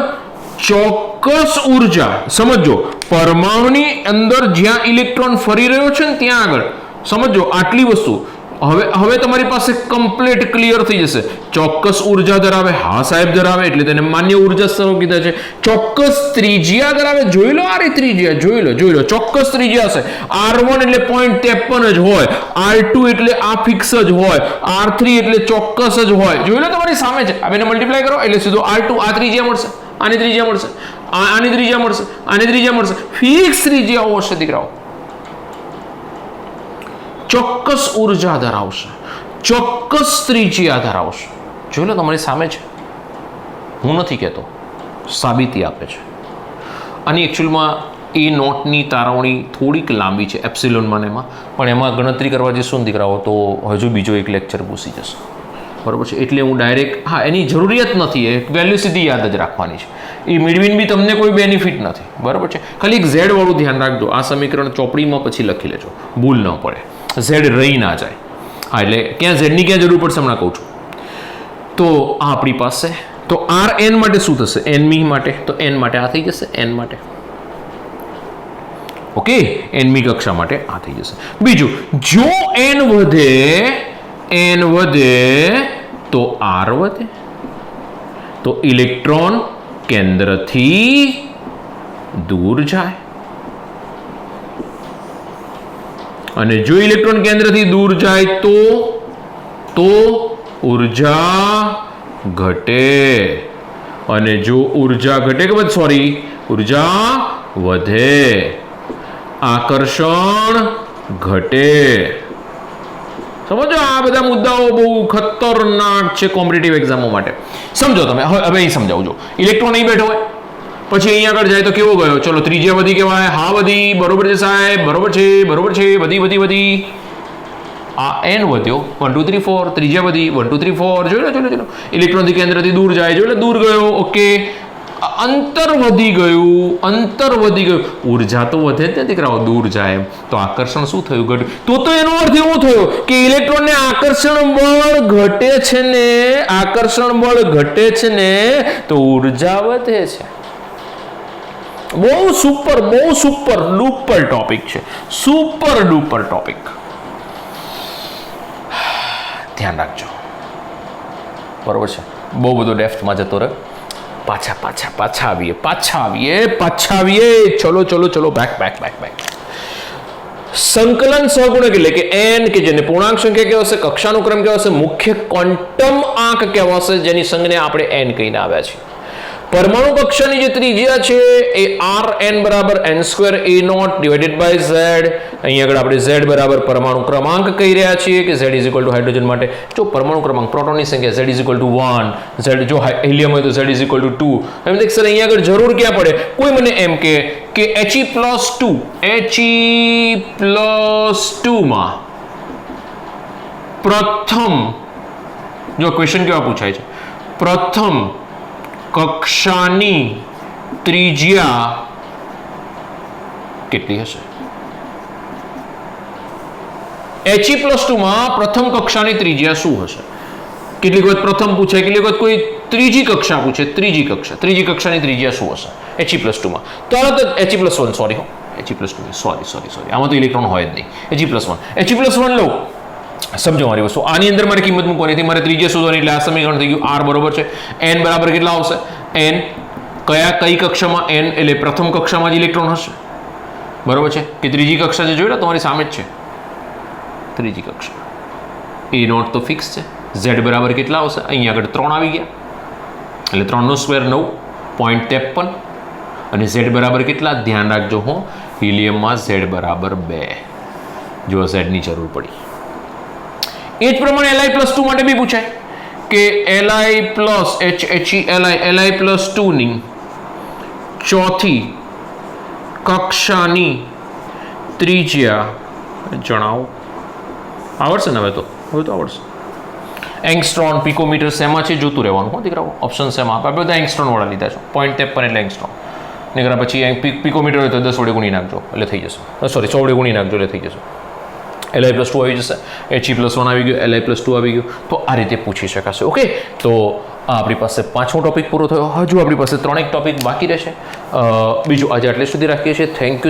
ચોક્કસ ઉર્જા સમજો, પરમાણુની અંદર જ્યાં ઇલેક્ટ્રોન ફરી રહ્યો છે ને ત્યાં આગળ સમજો આટલી વસ્તુ. હવે તમારી પાસે કમ્પ્લીટ ક્લિયર થઈ જશે. ચોક્કસ ઉર્જા ધરાવે, હા સાહેબ ધરાવે, એટલે તેને માન્ય ઉર્જા સ્તરો કીધા છે. ચોક્કસ ત્રિજ્યા ધરાવે, જોઈ લો આ ત્રિજ્યા, જોઈ લો ચોક્કસ ત્રિજ્યા હશે. r1 એટલે 0.53 જ હોય, r2 એટલે આ ફિક્સ જ હોય, r3 એટલે ચોક્કસ જ હોય. જોઈ લો તમારી સામે છે. આ બેને મલ્ટીપ્લાય કરો એટલે સીધો r2 આ ત્રિજ્યા મળશે, આની ત્રિજ્યા મળશે, આની ત્રિજ્યા મળશે, આની ત્રિજ્યા મળશે. ફિક્સ ત્રિજ્યાઓ હશે દીકરાઓ, ચોક્કસ ઉર્જા ધરાવશે, ચોક્કસ ત્રિજ્યા ધરાવશે. જોઈ લો તમારી સામે છે, હું નથી કહેતો, સાબિતી આપે છે. આની એકચ્યુઅલમાં એ નોટની તારવણી થોડીક લાંબી છે એપ્સિલોનમાં ને એમાં, પણ એમાં ગણતરી કરવા જઈશું ને દીકરાઓ તો હજુ બીજો એક લેક્ચર પૂછી જશે, બરાબર છે. એટલે હું ડાયરેક્ટ હા એની જરૂરિયાત નથી, એ વેલ્યુ સીધી યાદ જ રાખવાની છે. એ મેળવીને બી તમને કોઈ બેનિફિટ નથી, બરાબર છે. ખાલી એક ઝેડ વાળું ધ્યાન રાખજો, આ સમીકરણ ચોપડીમાં પછી લખી લેજો, ભૂલ ન પડે, ઝેડ રહી ના જાય. હા એટલે ક્યાં ઝેડની ક્યાં જરૂર પડશે હમણાં કહું છું. તો આ આપણી પાસે, તો આર એન માટે શું થશે? એનમી માટે, તો એન માટે આ થઈ જશે, એન માટે ઓકે, એનમી કક્ષા માટે આ થઈ જશે. બીજું, જો એન વધે તો આર વધે, તો ઇલેક્ટ્રોન કેન્દ્રથી દૂર જાય, અને જો ઇલેક્ટ્રોન કેન્દ્રથી દૂર જાય તો ઉર્જા ઘટે, અને જો ઉર્જા ઘટે કે સોરી ઉર્જા વધે, આકર્ષણ ઘટે. સમજો આ બધા મુદ્દાઓ બહુ ખતરનાક છે કોમ્પિટિટિવ એક્ઝામો માટે. સમજો તમે, હવે અહીં સમજાવજો. ઇલેક્ટ્રોન અહીં બેઠો હોય, પછી અહીંયા આગળ જાય તો કેવો ગયો? ચલો ત્રિજ્યા વધી કહેવાય, હા વધી, બરોબર છે સાહેબ, બરોબર છે, વધી. આ n વધ્યો 1 2 3 4, ત્રિજ્યા વધી 1 2 3 4, જોઈ લો. ઇલેક્ટ્રોનથી કેન્દ્રથી દૂર જાય, જોઈ લો દૂર ગયો, ઓકે. અંતર વધી ગયું, ઉર્જા તો વધે જ ને દીકરાઓ, દૂર જાય તો આકર્ષણ શું થયું? ઘટ્યું. તો એનો અર્થ એવો થયો કે ઇલેક્ટ્રોનને આકર્ષણ બળ ઘટે છે ને તો ઉર્જા વધે છે. બહુ સુપર ડુપર ટોપિક છે, સુપર ડુપર ટોપિક. ધ્યાન રાખજો, બરોબર છે. બહુ બધો ડેપ્થમાં જતો રહે. પાછા આવીએ. ચલો બેક. સંકલન સહગુણક એટલે કે n, કે જેને પૂર્ણાંક સંખ્યા કહેવાશે, કક્ષાનો ક્રમ કહેવાશે, મુખ્ય ક્વોન્ટમ આંક કહેવાશે, જેની સંજ્ઞા આપણે n કહીને આવ્યા છીએ. પરમાણુ કક્ષાની જે ત્રિજ્યા છે એ Rn બરાબર n² a0 divided by z. અહીંયા આગળ આપણે z બરાબર પરમાણુ ક્રમાંક કહી રહ્યા છીએ કે z is equal two hydrogen માટે જો પરમાણુ ક્રમાંક પ્રોટોનની સંખ્યા z is equal to 1, z જો હિલિયમ હોય તો z ઇઝ ઇક્વલ ટુ 2. એમ દેખ સર અહીંયા આગળ જરૂર ક્યાં પડે? કોઈ મને એમ કે He+2 માં પ્રથમ જો ક્વેશ્ચન કેવા પૂછાય છે, પ્રથમ કક્ષાની ત્રિજ્યા કેટલી હશે? He+2 માં પ્રથમ કક્ષાની ત્રિજ્યા શું હશે? કેટલીક વખત પ્રથમ પૂછાય, કેટલીક વખત કોઈ ત્રીજી કક્ષા પૂછે, ત્રીજી કક્ષાની ત્રિજ્યા શું હશે He+2 માં? તો આ તો He+1 સોરી He+2 સોરી આમાં તો ઇલેક્ટ્રોન હોય જ નહીં. He+1 લો, સમજો મારી વસ્તુ. આની અંદર મારે કિંમત મૂકવાની હતી, મારે ત્રિજ્યા શોધવાની, એટલે આ સમીકરણ થઈ ગયું. r બરોબર છે n બરાબર કેટલા આવશે? n કઈ કક્ષામાં? n એટલે પ્રથમ કક્ષામાં જ ઇલેક્ટ્રોન હશે, બરોબર છે કે ત્રીજી કક્ષા જે જોઈ તમારી સામે જ છે, ત્રીજી કક્ષા. a0 તો ફિક્સ છે. z બરાબર કેટલા આવશે? અહીંયા આગળ 3 આવી ગયા, એટલે 3 નો સ્ક્વેર 9.53. અને z બરાબર કેટલા? ધ્યાન રાખજો હો, હિલિયમમાં z બરાબર 2. જો z ની જરૂર પડી. એ જ પ્રમાણે Li+2 માટે બી પૂછાય કે Li+2 ની ચોથી કક્ષાની ત્રિજ્યા જણાવો. આવડશે ને? હવે તો આવડશે. એંગસ્ટ્રોન, પિકોમીટર શેમાં છે જોતું રહેવાનું હો દીકરાઓ. ઓપ્શન શેમાં આપણે બધા એંગસ્ટ્રોન વાળા લીધા છે. 0.53 એટલે એંગસ્ટ્રોન નીકળ્યા. પછી પિકોમીટર હોય તો 10 વડે ગુણી નાખજો એટલે થઈ જશે. સોરી 100 વડે ગુણી નાખજો એટલે થઈ જશે. Li+2 આવી જશે, He+1 આવી ગયું, Li+2 આવી ગયું. તો આ રીતે પૂછી શકાશે. ઓકે, તો આપણી પાસે 5મો ટોપિક પૂરો થયો. હજુ આપણી પાસે 3 ટોપિક બાકી રહેશે. બીજું આજે આટલે સુધી રાખીએ છીએ. Thank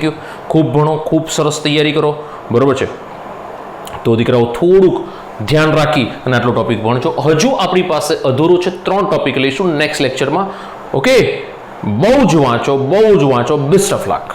you. ખૂબ ભણો, ખૂબ સરસ તૈયારી કરો, બરોબર છે? તો દીકરાઓ થોડુંક ધ્યાન રાખી અને આટલો ટોપિક ભણજો. હજુ આપણી પાસે અધૂરું છે, 3 ટોપિક લઈશું નેક્સ્ટ લેક્ચરમાં. ઓકે, બહુ જ વાંચો. Best of luck.